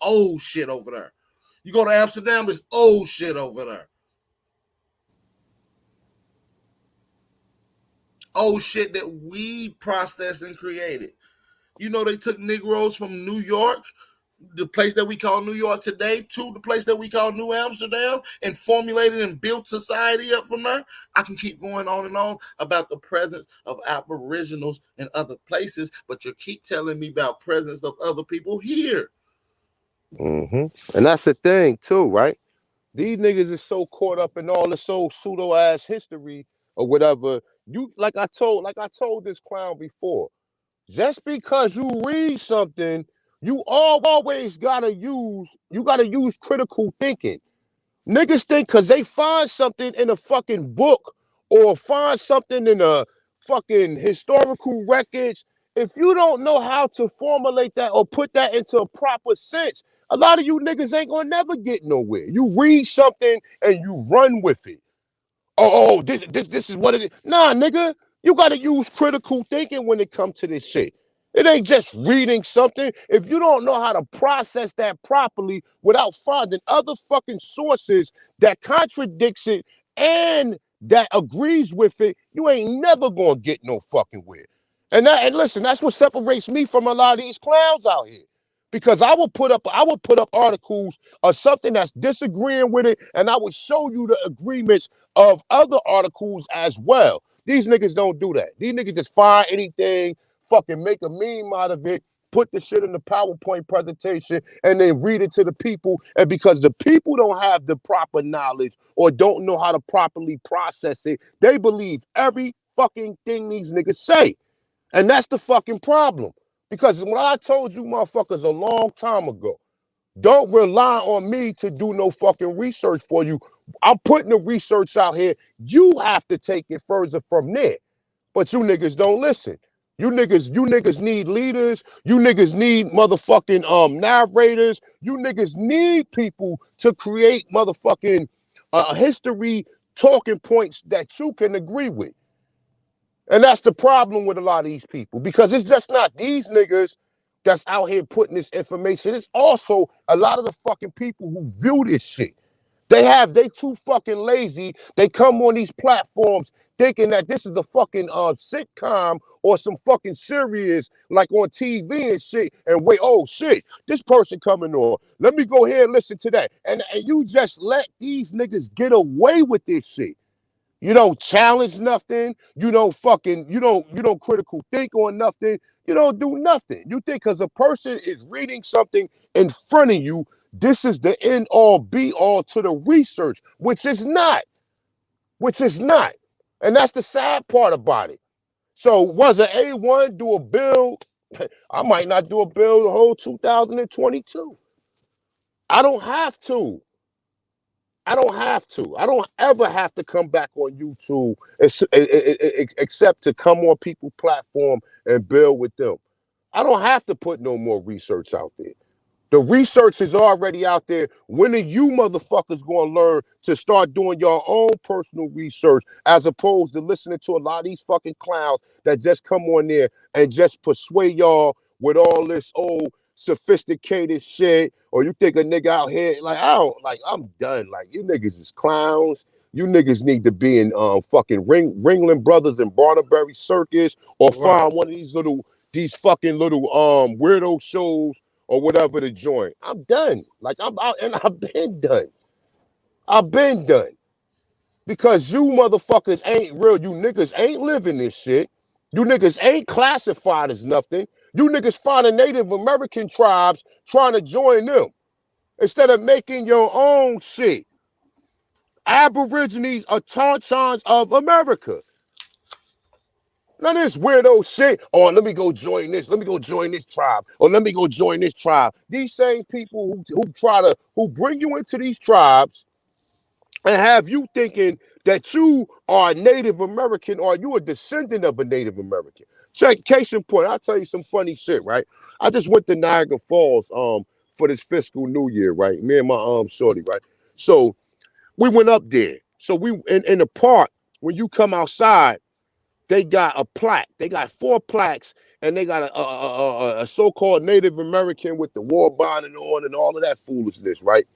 old shit over there. You go to Amsterdam, it's old shit over there. Old shit that we processed and created. You know, they took Negroes from New York, the place that we call New York today, to the place that we call New Amsterdam, and formulated and built society up from there. I can keep going on and on about the presence of Aboriginals in other places, but you keep telling me about presence of other people here. And that's the thing too, right? These niggas is so caught up in all this so pseudo ass history or whatever. You like I told this clown before. Just because you read something, You always gotta use critical thinking. Niggas think because they find something in a fucking book or find something in a fucking historical records, if you don't know how to formulate that or put that into a proper sense, a lot of you niggas ain't gonna never get nowhere. You read something and you run with it. This is what it is. Nah, nigga, you gotta use critical thinking when it comes to this shit. It ain't just reading something. If you don't know how to process that properly without finding other fucking sources that contradicts it and that agrees with it, you ain't never gonna get no fucking where. And listen, that's what separates me from a lot of these clowns out here. Because I will put up articles of something that's disagreeing with it, and I would show you the agreements of other articles as well. These niggas don't do that. These niggas just find anything, fucking make a meme out of it, put the shit in the PowerPoint presentation, and then read it to the people. And because the people don't have the proper knowledge or don't know how to properly process it, they believe every fucking thing these niggas say. And that's the fucking problem. Because when I told you motherfuckers a long time ago, don't rely on me to do no fucking research for you. I'm putting the research out here. You have to take it further from there. But you niggas don't listen. You niggas need leaders. You niggas need motherfucking narrators. You niggas need people to create motherfucking history talking points that you can agree with. And that's the problem with a lot of these people, because it's just not these niggas that's out here putting this information. It's also a lot of the fucking people who view this shit. They too fucking lazy. They come on these platforms thinking that this is a fucking sitcom or some fucking serious like on TV and shit. And wait, oh shit, this person coming on. Let me go here and listen to that. And you just let these niggas get away with this shit. You don't challenge nothing. You don't critical think on nothing. You don't do nothing. You think because a person is reading something in front of you, this is the end all be all to the research, which is not. And that's the sad part about it. So was an A1 do a bill? I might not do a bill the whole 2022. I don't have to. I don't ever have to come back on YouTube except to come on people's platform and build with them. I don't have to put no more research out there. The research is already out there. When are you motherfuckers going to learn to start doing your own personal research as opposed to listening to a lot of these fucking clowns that just come on there and just persuade y'all with all this old sophisticated shit? Or you think a nigga out here, I'm done. Like, you niggas is clowns. You niggas need to be in fucking Ringling Brothers and Barnaberry Circus, or find one of these fucking little weirdo shows or whatever to join. I'm done. Like, I'm out, and I've been done. Because you motherfuckers ain't real. You niggas ain't living this shit. You niggas ain't classified as nothing. You niggas finding Native American tribes trying to join them instead of making your own shit. Aborigines are tauntauns of America. None of this weirdo shit. Oh, let me go join this. Let me go join this tribe. Or let me go join this tribe. These same people who bring you into these tribes and have you thinking that you are a Native American or you a descendant of a Native American. Check, case in point, I'll tell you some funny shit, right? I just went to Niagara Falls for this fiscal new year, right? Me and my shorty, right? So we went up there. So we in the park, when you come outside, they got a plaque. They got 4 plaques, and they got a so-called Native American with the war bonding on and all of that foolishness, right?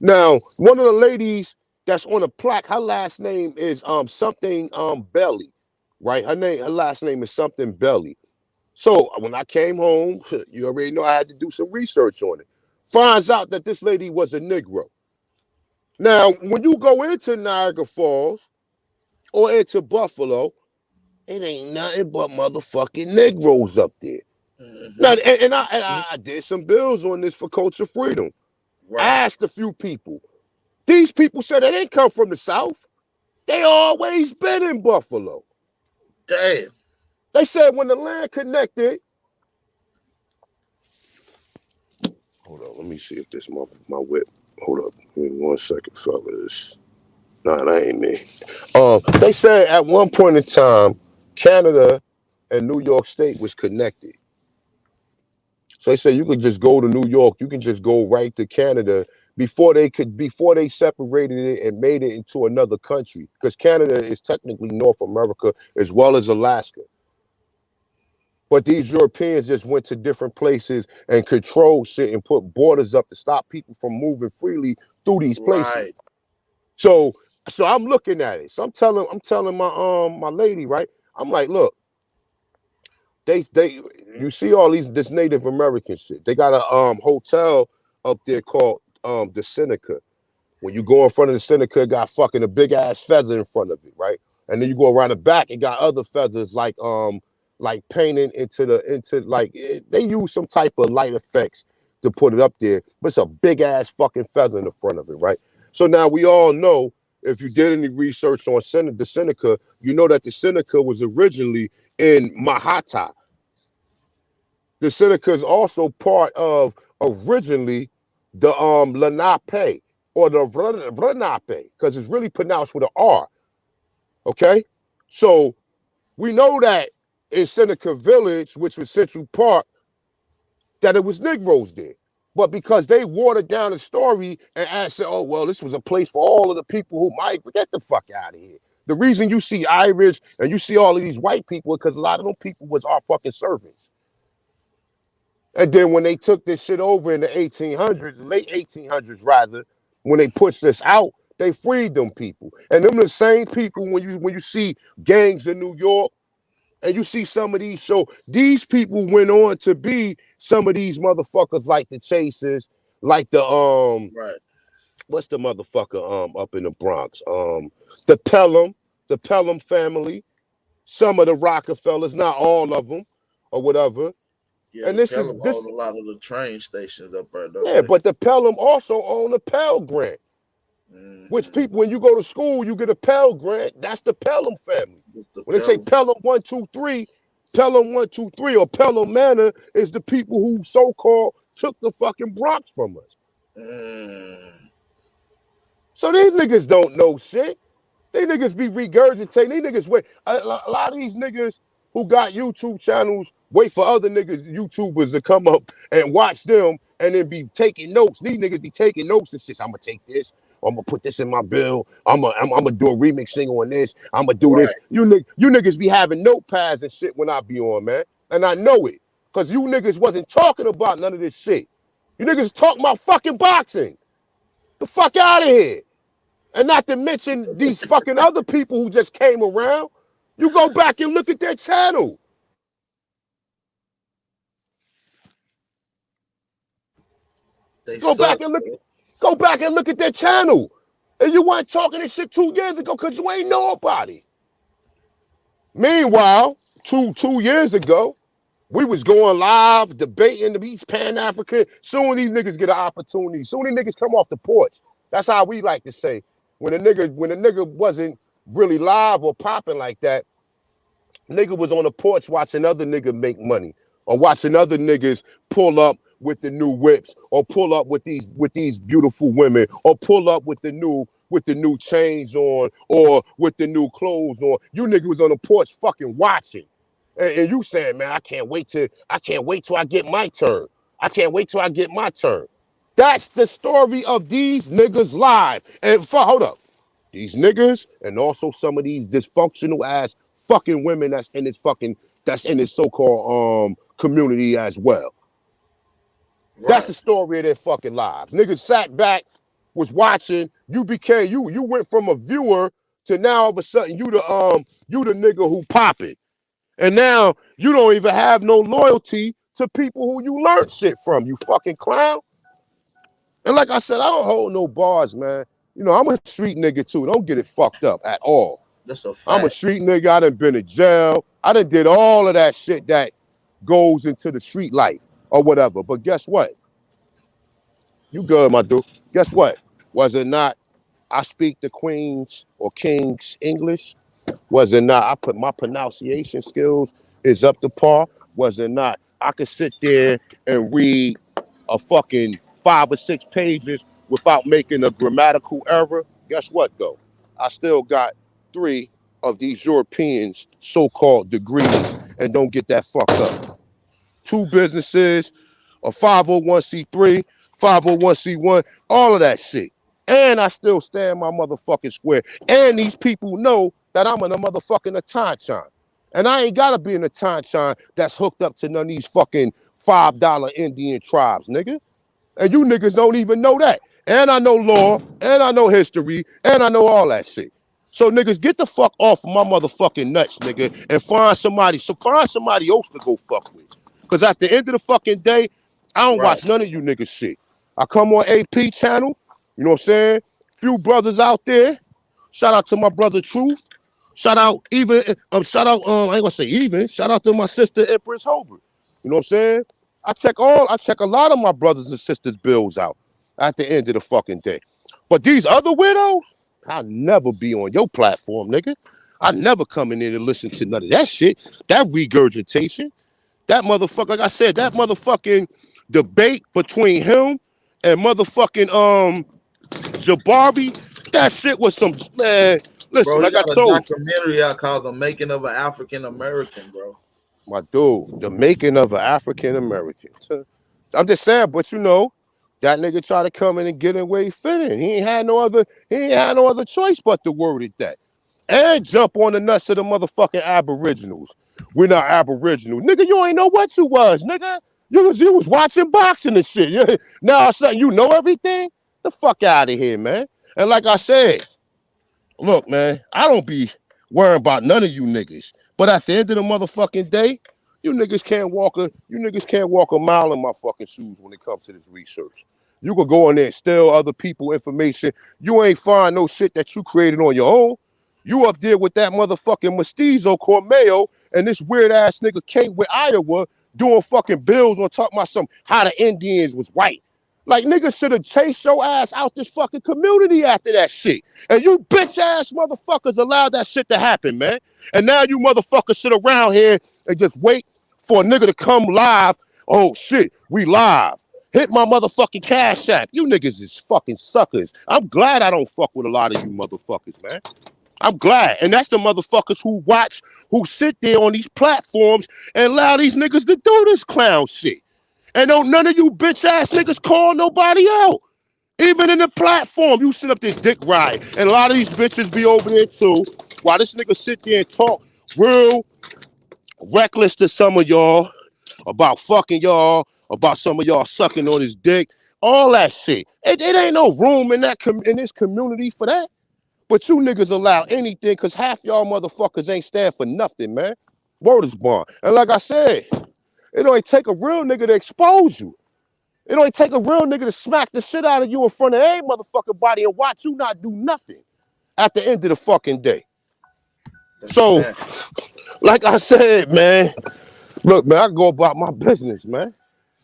Now, one of the ladies that's on the plaque, her last name is something Belly, right? Her last name is something Belly. So when I came home, you already know I had to do some research on it. Finds out that this lady was a Negro. Now, when you go into Niagara Falls or into Buffalo, it ain't nothing but motherfucking Negroes up there. Mm-hmm. Now, and I did some bills on this for Culture Freedom. Right. I asked a few people. These people said they didn't come from the South. They always been in Buffalo. Damn. They said when the land connected, Hold on, let me see if this my whip. Hold up, give me 1 second, fellas. Nah, that ain't me. They said at one point in time, Canada and New York State was connected. So they said you could just go to New York, you can just go right to Canada before they separated it and made it into another country. Because Canada is technically North America as well as Alaska. But these Europeans just went to different places and controlled shit and put borders up to stop people from moving freely through these places. Right. So I'm looking at it. So I'm telling my lady, right? I'm like, look, they you see all this Native American shit. They got a hotel up there called the Seneca. When you go in front of the Seneca, it got fucking a big ass feather in front of it, right? And then you go around the back, it got other feathers like painting into like they use some type of light effects to put it up there, but it's a big ass fucking feather in the front of it, right? So now we all know, if you did any research on the Seneca, you know that the Seneca was originally in Mahata. The Seneca is also part of originally the Lenape or the Lenape, because it's really pronounced with an R. Okay, so we know that in Seneca Village, which was Central Park, that it was Negroes there. But because they watered down the story and said, oh, well, this was a place for all of the people who might get the fuck out of here. The reason you see Irish and you see all of these white people is because a lot of them people was our fucking servants. And then when they took this shit over in the 1800s, late 1800s rather, when they pushed this out, they freed them people. And them the same people when you see gangs in New York, and you see some of these, so these people went on to be some of these motherfuckers like the Chasers, like the Right. what's the motherfucker up in the Bronx? The Pelham family, some of the Rockefellers, not all of them, or whatever. Yeah, And the this Pelham is this owned a lot of the train stations up there, don't yeah, they? but the Pelham also own a Pell Grant. Which people, when you go to school, you get a Pell Grant. That's the Pelham family. The When they say Pelham 1, 2, 3, Pelham 1, 2, 3, or Pelham Manor is the people who so-called took the fucking Bronx from us. So these niggas don't know shit. These niggas be regurgitating. These niggas wait. A lot of these niggas who got YouTube channels wait for other niggas, YouTubers, to come up and watch them and then be taking notes. These niggas be taking notes and shit. I'm gonna take this. I'm gonna put this in my bill. I'm gonna do a remix single on this. I'm gonna do this. You niggas be having notepads and shit when I be on, man. And I know it. Cause you niggas wasn't talking about none of this shit. You niggas talking about fucking boxing. The fuck out of here. And not to mention these fucking other people who just came around. You go back and look at their channel. Go back and look at their channel. And you weren't talking this shit 2 years ago because you ain't know about it. Meanwhile, two years ago, we was going live, debating these Pan-African. Soon these niggas get an opportunity. Soon these niggas come off the porch. That's how we like to say. When a nigga wasn't really live or popping like that, nigga was on the porch watching other niggas make money, or watching other niggas pull up with the new whips, or pull up with these beautiful women, or pull up with the new chains on, or with the new clothes on. You nigga was on the porch fucking watching. And you saying, man, I can't wait till I get my turn. I can't wait till I get my turn. That's the story of these niggas' lives. And hold up. These niggas and also some of these dysfunctional ass fucking women that's in this so-called community as well. Right. That's the story of their fucking lives. Niggas sat back, was watching, you went from a viewer to now all of a sudden you the nigga who popping. And now you don't even have no loyalty to people who you learned shit from, you fucking clown. And like I said, I don't hold no bars, man. You know, I'm a street nigga too. Don't get it fucked up at all. That's a fact. I'm a street nigga. I done been in jail. I done did all of that shit that goes into the street life or whatever. But guess what? You good, my dude. Guess what? Was it not I speak the Queen's or King's English? Was it not I put my pronunciation skills is up to par? Was it not I could sit there and read a fucking 5 or 6 pages without making a grammatical error, guess what though? I still got 3 of these Europeans so-called degrees and don't get that fucked up. 2 businesses, a 501c3, 501c1, all of that shit. And I still stand my motherfucking square. And these people know that I'm in a motherfucking Atanchan. And I ain't gotta be in a Atanchan that's hooked up to none of these fucking $5 Indian tribes, nigga. And you niggas don't even know that. And I know law, and I know history, and I know all that shit. So niggas, get the fuck off of my motherfucking nuts, nigga, and find somebody else to go fuck with. Cause at the end of the fucking day, I don't watch none of you niggas shit. I come on AP channel, you know what I'm saying? Few brothers out there. Shout out to my brother Truth. Shout out I ain't gonna say even. Shout out to my sister Empress Holbert. You know what I'm saying? I check a lot of my brothers and sisters' bills out at the end of the fucking day. But these other widows, I'll never be on your platform, nigga. I never come in there and listen to none of that shit. That regurgitation. That motherfucker, like I said, that motherfucking debate between him and motherfucking Jabari, that shit was some, man. Listen, bro, like I got told a documentary out called The Making of an African American, bro. My dude, the making of an African American. I'm just saying, but you know, that nigga tried to come in and get in where he fit in. He ain't had no other choice but to word it that. And jump on the nuts of the motherfucking Aboriginals. We're not Aboriginal. Nigga, you ain't know what you was, nigga. You was watching boxing and shit. Now all of a sudden you know everything? The fuck out of here, man. And like I said, look, man, I don't be worrying about none of you niggas. But at the end of the motherfucking day, you niggas can't walk a mile in my fucking shoes when it comes to this research. You could go in there and steal other people information. You ain't find no shit that you created on your own. You up there with that motherfucking Mestizo Cormeo and this weird ass nigga Kate with Iowa doing fucking bills on talking about some how the Indians was white. Like niggas should have chased your ass out this fucking community after that shit. And you bitch ass motherfuckers allowed that shit to happen, man. And now you motherfuckers sit around here and just wait for a nigga to come live. Oh shit, we live. Hit my motherfucking cash app. You niggas is fucking suckers. I'm glad I don't fuck with a lot of you motherfuckers, man. I'm glad. And that's the motherfuckers who sit there on these platforms and allow these niggas to do this clown shit. And don't none of you bitch ass niggas call nobody out. Even in the platform, you sit up there dick ride. And a lot of these bitches be over there too. While this nigga sit there and talk real reckless to some of y'all about fucking y'all, about some of y'all sucking on his dick, all that shit. It ain't no room in this community for that. But you niggas allow anything because half y'all motherfuckers ain't stand for nothing, man. Word is born. And like I said, it don't take a real nigga to expose you. It don't take a real nigga to smack the shit out of you in front of every motherfucking body and watch you not do nothing at the end of the fucking day. So, like I said, man, look, man, I can go about my business, man.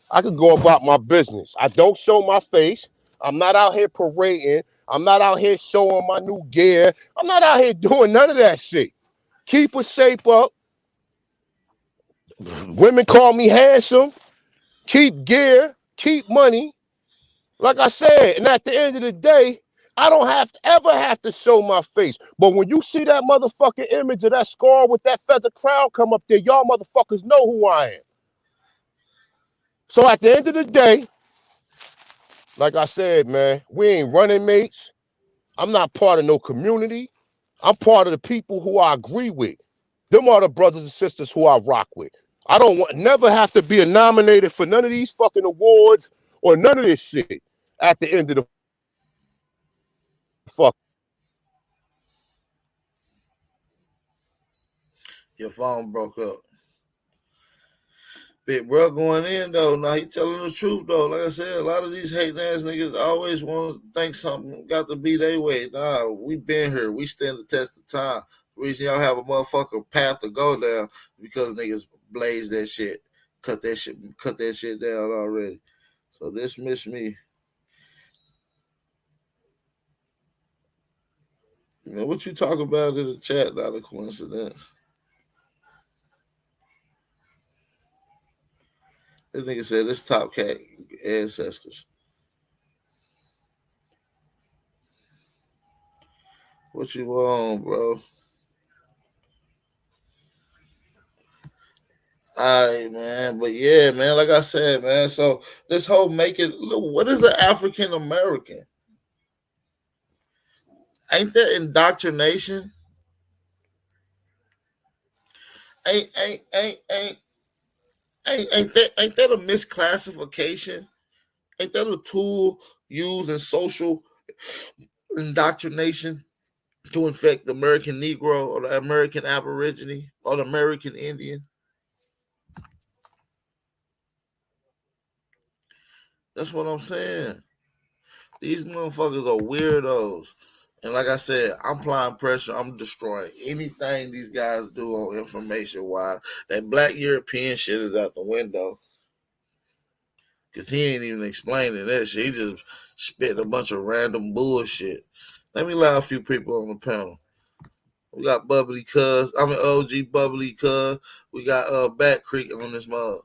I can go about my business. I don't show my face. I'm not out here parading. I'm not out here showing my new gear. I'm not out here doing none of that shit. Keep a shape up. Women call me handsome. Keep gear. Keep money. Like I said, and at the end of the day, I don't ever have to show my face. But when you see that motherfucking image of that scar with that feather crown come up there, y'all motherfuckers know who I am. So at the end of the day, like I said, man, we ain't running mates. I'm not part of no community. I'm part of the people who I agree with. Them are the brothers and sisters who I rock with. I don't never have to be nominated for none of these fucking awards or none of this shit at the end of the fuck. Your phone broke up. Big bro going in though. Now he telling the truth though. Like I said, a lot of these hating ass niggas always want to think something got to be their way. Nah, we been here. We stand the test of time. The reason y'all have a motherfucker path to go down because niggas blaze that shit. Cut that shit down already. So dismiss me. You know what you talk about in the chat, not a coincidence. This nigga said this top cat ancestors. What you want, bro? All right, man. But yeah, man, like I said, man. So this whole what is an African American? Ain't that indoctrination? Ain't ain't that a misclassification? Ain't that a tool used in social indoctrination to infect the American Negro or the American Aborigine or the American Indian? That's what I'm saying. These motherfuckers are weirdos. And like I said, I'm applying pressure. I'm destroying anything these guys do on information wise. That black European shit is out the window. Because he ain't even explaining that shit. He just spitting a bunch of random bullshit. Let me allow a few people on the panel. We got Bubbly Cuz. I'm an OG Bubbly Cuz. We got Bat Creek on this mug.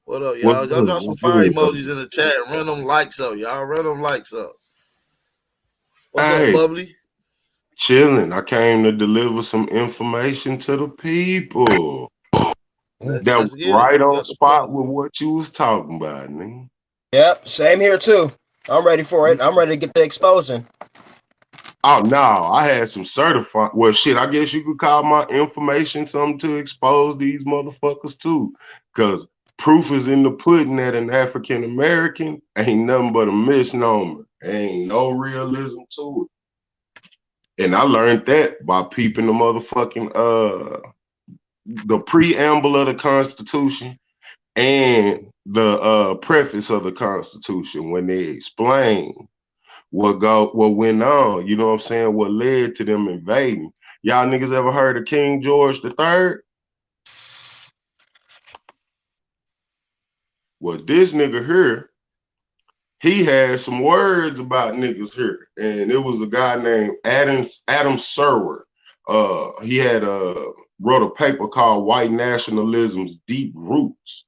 What up, y'all? Y'all drop some fire emojis in the chat and run them likes up, y'all. Run them likes up. What's up, Bubbly? Chilling. I came to deliver some information to the people. That was right on spot with what you was talking about, nigga. Yep, same here too. I'm ready for it. I'm ready to get the exposing. Oh no, I had some certified. Well, shit, I guess you could call my information something to expose these motherfuckers too, because proof is in the pudding that an African American ain't nothing but a misnomer. Ain't no realism to it. And I learned that by peeping the motherfucking the preamble of the Constitution and the preface of the Constitution when they explain what went on, you know what I'm saying, what led to them invading. Y'all niggas ever heard of King George III? Well, this nigga here, he had some words about niggas here, and it was a guy named Adam Serwer. He had wrote a paper called White Nationalism's Deep Roots.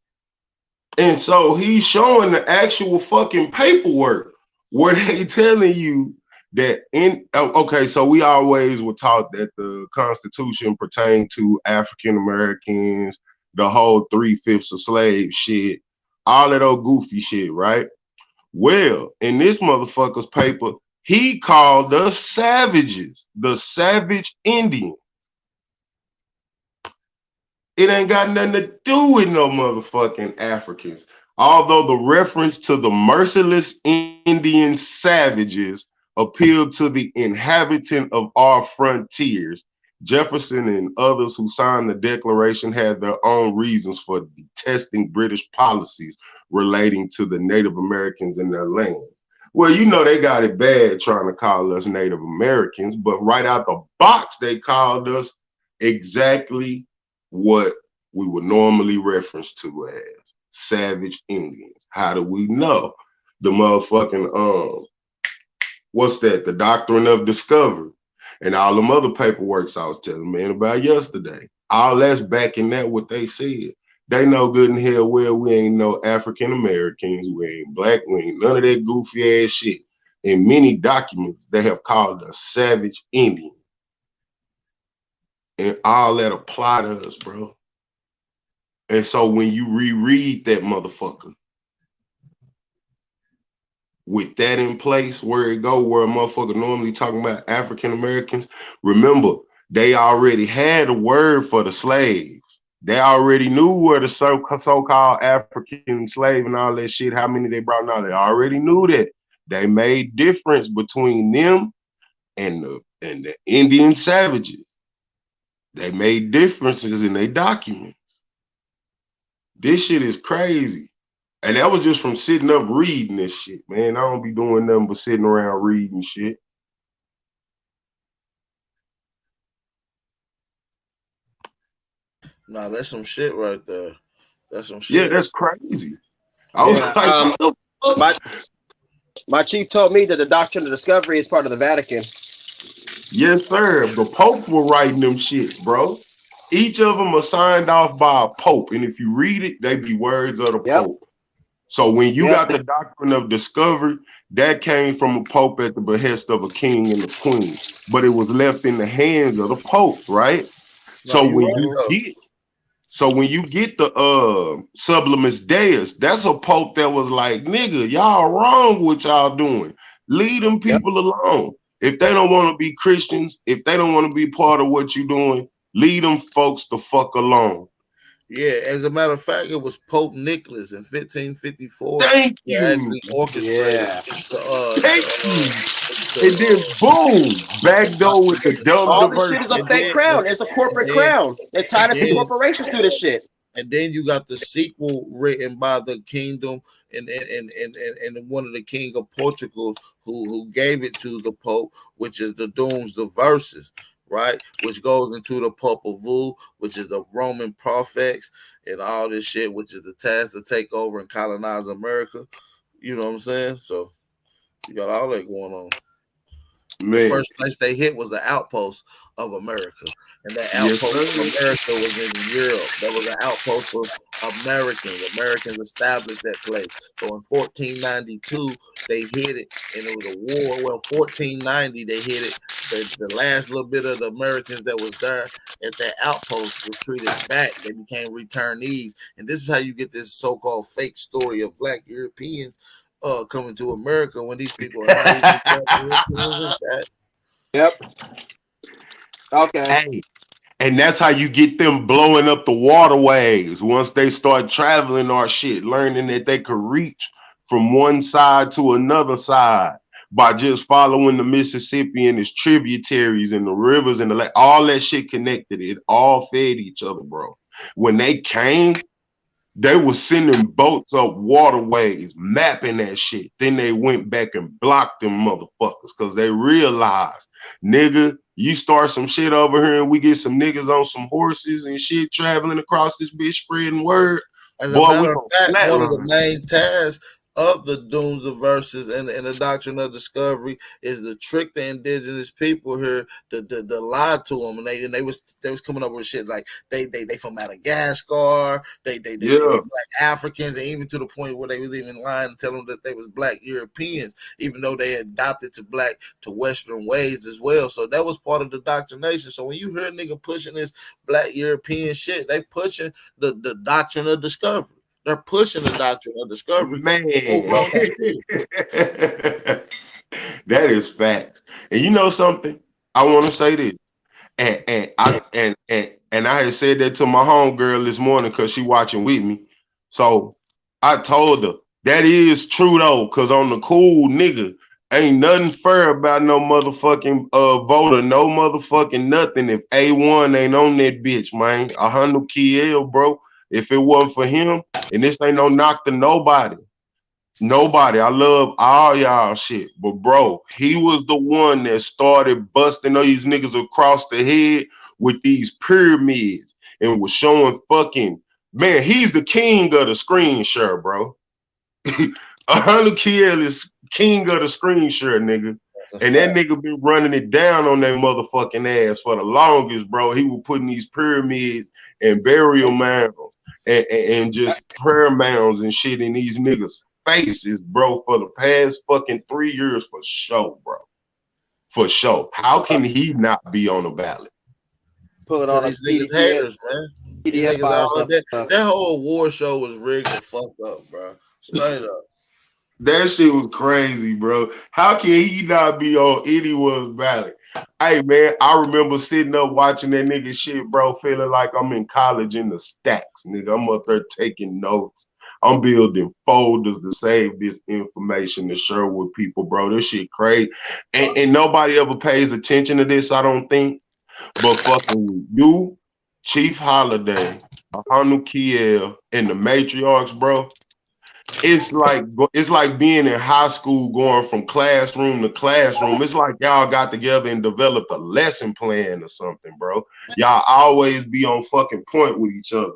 And so he's showing the actual fucking paperwork where they telling you that okay, so we always were taught that the Constitution pertained to African Americans, the whole 3/5 of slave shit, all of those goofy shit, right? Well, in this motherfucker's paper, he called us savages, the savage Indian. It ain't got nothing to do with no motherfucking Africans. Although the reference to the merciless Indian savages appealed to the inhabitant of our frontiers, Jefferson and others who signed the Declaration had their own reasons for detesting British policies relating to the Native Americans in their land. Well, you know they got it bad trying to call us Native Americans, but right out the box, they called us exactly what we would normally reference to as savage Indians. How do we know? The motherfucking what's that? The Doctrine of Discovery and all them other paperworks I was telling man about yesterday. All that's backing that what they said. They know good and hell well we ain't no African Americans, we ain't black, we ain't none of that goofy ass shit. In many documents, they have called us savage Indian. And all that apply to us, bro. And so when you reread that motherfucker, with that in place, where it go, where a motherfucker normally talking about African Americans, remember, they already had a word for the slaves. They already knew where the so-called African slave and all that shit, how many they brought now. They already knew that. They made difference between them and the Indian savages. They made differences in their documents. This shit is crazy. And that was just from sitting up reading this shit, man. I don't be doing nothing but sitting around reading shit. Nah, that's some shit right there. That's some shit. Yeah, that's crazy. I was like, my chief told me that the Doctrine of Discovery is part of the Vatican. Yes, sir. The popes were writing them shits, bro. Each of them are signed off by a pope. And if you read it, they be words of the pope. So when you got the doctrine of discovery, that came from a pope at the behest of a king and a queen, but it was left in the hands of the popes, right? So when you get the Sublimus Deus, that's a pope that was like, nigga, y'all wrong what y'all doing. Leave them people alone. If they don't want to be Christians, if they don't want to be part of what you're doing, leave them folks the fuck alone. Yeah, as a matter of fact, it was Pope Nicholas in 1554. Thank you. Actually orchestrated. And then boom, backdoor with the dumb all diversity. this shit is a fake crown. It's a corporate crown. They're tied up in corporations through this shit. And then you got the sequel written by the kingdom and one of the king of Portugal who gave it to the Pope, which is the Dooms, the Verses, right? Which goes into the Popol Vuh, which is the Roman prophets and all this shit, which is the task to take over and colonize America. You know what I'm saying? So you got all that going on. Man. The first place they hit was the outpost of America. And that outpost of America was in Europe. That was an outpost of Americans. Americans established that place. So in 1492, they hit it, and it was a war. Well, 1490, they hit it. The last little bit of the Americans that was there at that outpost retreated back. They became returnees. And this is how you get this so-called fake story of Black Europeans coming to America when these people are not even Europeans. Yep. Okay. Hey, and that's how you get them blowing up the waterways once they start traveling our shit, learning that they could reach from one side to another side by just following the Mississippi and its tributaries and the rivers and the lake. All that shit connected. It all fed each other, bro. When they came, they were sending boats up waterways, mapping that shit. Then they went back and blocked them motherfuckers because they realized, nigga, you start some shit over here and we get some niggas on some horses and shit traveling across this bitch spreading word. As a matter of fact, one of the main tasks of the Dooms of Verses and the doctrine of discovery is to trick the indigenous people here, to lie to them, and they was coming up with shit like they from Madagascar, they were Black Africans, and even to the point where they was even lying and telling them that they was Black Europeans, even though they adopted to Western ways as well. So that was part of the doctrination. So when you hear a nigga pushing this Black European shit, they pushing the doctrine of discovery. They're pushing the doctrine of discovery. Man, that is facts. And you know something? I want to say this. And I had said that to my homegirl this morning because she watching with me. So I told her that is true though, because on the cool, nigga, ain't nothing fair about no motherfucking voter, no motherfucking nothing if A1 ain't on that bitch, man. 100 KL, bro. If it wasn't for him, and this ain't no knock to nobody. I love all y'all shit. But bro, he was the one that started busting these niggas across the head with these pyramids and was showing fucking, man, he's the king of the screen share, bro. 100 KL is king of the screen share, nigga. And that nigga been running it down on that motherfucking ass for the longest, bro. He was putting these pyramids and burial mounds and just prayer mounds and shit in these niggas' faces, bro, for the past fucking 3 years for sure, bro. For sure. How can he not be on the ballot? Pull it on these niggas haters, man. That whole war show was rigged and fucked up, bro. Straight up. That shit was crazy, bro. How can he not be on anyone's ballot? Hey, man, I remember sitting up watching that nigga shit, bro, feeling like I'm in college in the stacks, nigga. I'm up there taking notes. I'm building folders to save this information to share with people, bro. This shit crazy. And nobody ever pays attention to this, I don't think. But fucking you, Chief Holiday, Ahanu Kiel, and the matriarchs, bro. It's like being in high school going from classroom to classroom. It's like y'all got together and developed a lesson plan or something, bro. Y'all always be on fucking point with each other.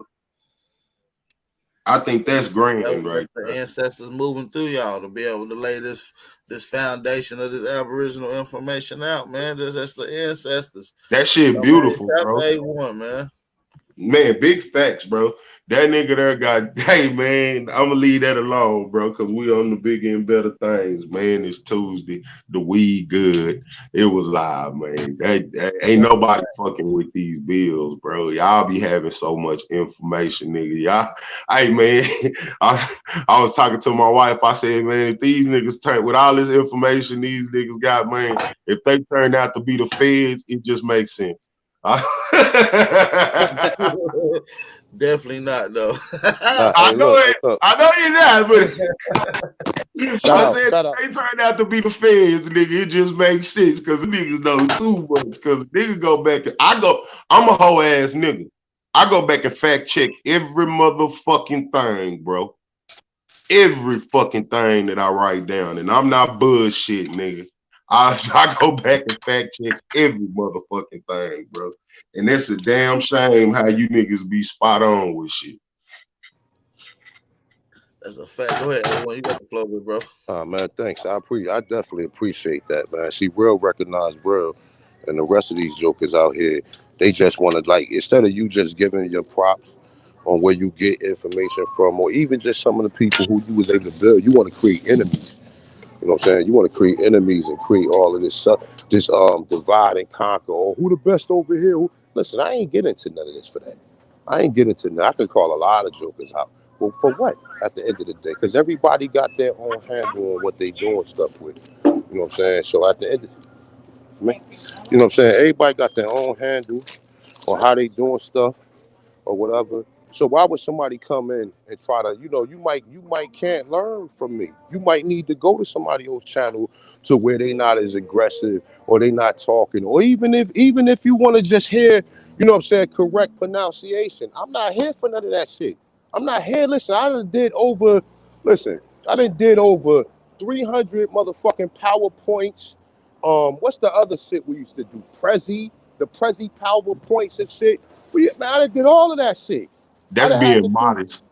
I think that's grand, right? The ancestors moving through y'all to be able to lay this foundation of this Aboriginal information out, man. That's the ancestors. That shit beautiful, bro. A1, man. Man, big facts, bro. That nigga there got, hey man, I'ma leave that alone, bro, because we on the bigger and better things, man. It's Tuesday, the weed good. It was live, man. That ain't nobody fucking with these bills, bro. Y'all be having so much information, nigga. Y'all, hey man, I was talking to my wife. I said, man, if these niggas turn with all this information these niggas got, man, if they turn out to be the feds, it just makes sense. Definitely not, though. I Hey, know look, it. look. I know you're not, but I said they turned out to be the feds, nigga. It just makes sense because the niggas know too much. Because niggas go back and I'm a hoe ass nigga. I go back and fact check every motherfucking thing, bro. Every fucking thing that I write down, and I'm not bullshit, nigga. I go back and fact check every motherfucking thing, bro. And that's a damn shame how you niggas be spot on with shit. That's a fact. Go ahead, everyone. You got the flow, bro. Man, thanks. I definitely appreciate that, man. See, real recognize real, and the rest of these jokers out here, they just want to like instead of you just giving your props on where you get information from, or even just some of the people who you was able to build, you want to create enemies. You know what I'm saying? You want to create enemies and create all of this this divide and conquer. Or who the best over here? Listen, I ain't getting into none of this for that. I ain't getting into. I can call a lot of jokers out. Well, for what? At the end of the day, because everybody got their own handle on what they doing stuff with. You know what I'm saying? So at the end, you know what I'm saying? Everybody got their own handle on how they doing stuff or whatever. So why would somebody come in and try to, you might can't learn from me. You might need to go to somebody else's channel to where they not as aggressive or they not talking, or even if you want to just hear, you know what I'm saying, correct pronunciation. I'm not here for none of that shit. I'm not here. Listen, I did over 300 motherfucking PowerPoints. What's the other shit we used to do? The Prezi PowerPoints and shit. Man, I done did all of that shit. I That's done had to being do. modest.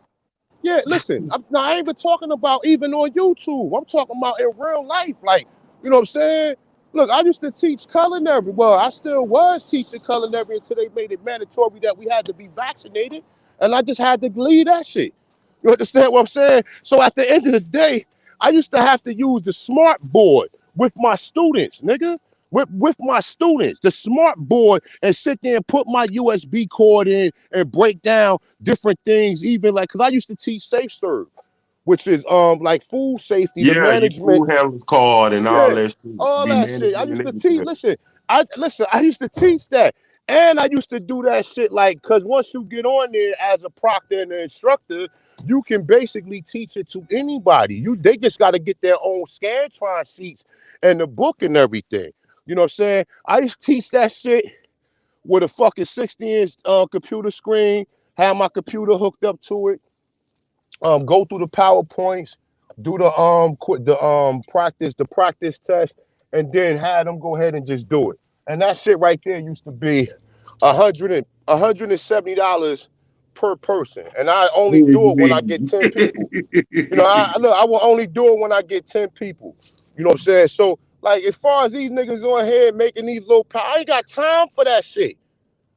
Yeah, listen. I ain't even talking about even on YouTube. I'm talking about in real life. Like, you know what I'm saying? Look, I used to teach culinary. Well, I still was teaching culinary until they made it mandatory that we had to be vaccinated, and I just had to leave that shit. You understand what I'm saying? So at the end of the day, I used to have to use the smart board with my students, nigga. With my students, the smart board, and sit there and put my USB cord in and break down different things, even like, because I used to teach safe serve, which is like food safety, the Yeah, you management. food handlers card and all Yeah, that shit. all Be that shit. managing I and used to teach. everything. I used to teach that, and I used to do that shit like, because once you get on there as a proctor and an instructor, you can basically teach it to anybody. They just got to get their own Scantron sheets and the book and everything. You know what I'm saying? I used to teach that shit with a fucking 60-inch computer screen, have my computer hooked up to it, go through the PowerPoints, do the practice test, and then have them go ahead and just do it. And that shit right there used to be $170 per person, and I only do it when I get 10 people. You know, I will only do it when I get 10 people. You know what I'm saying? So, like, as far as these niggas on here making these little, I ain't got time for that shit.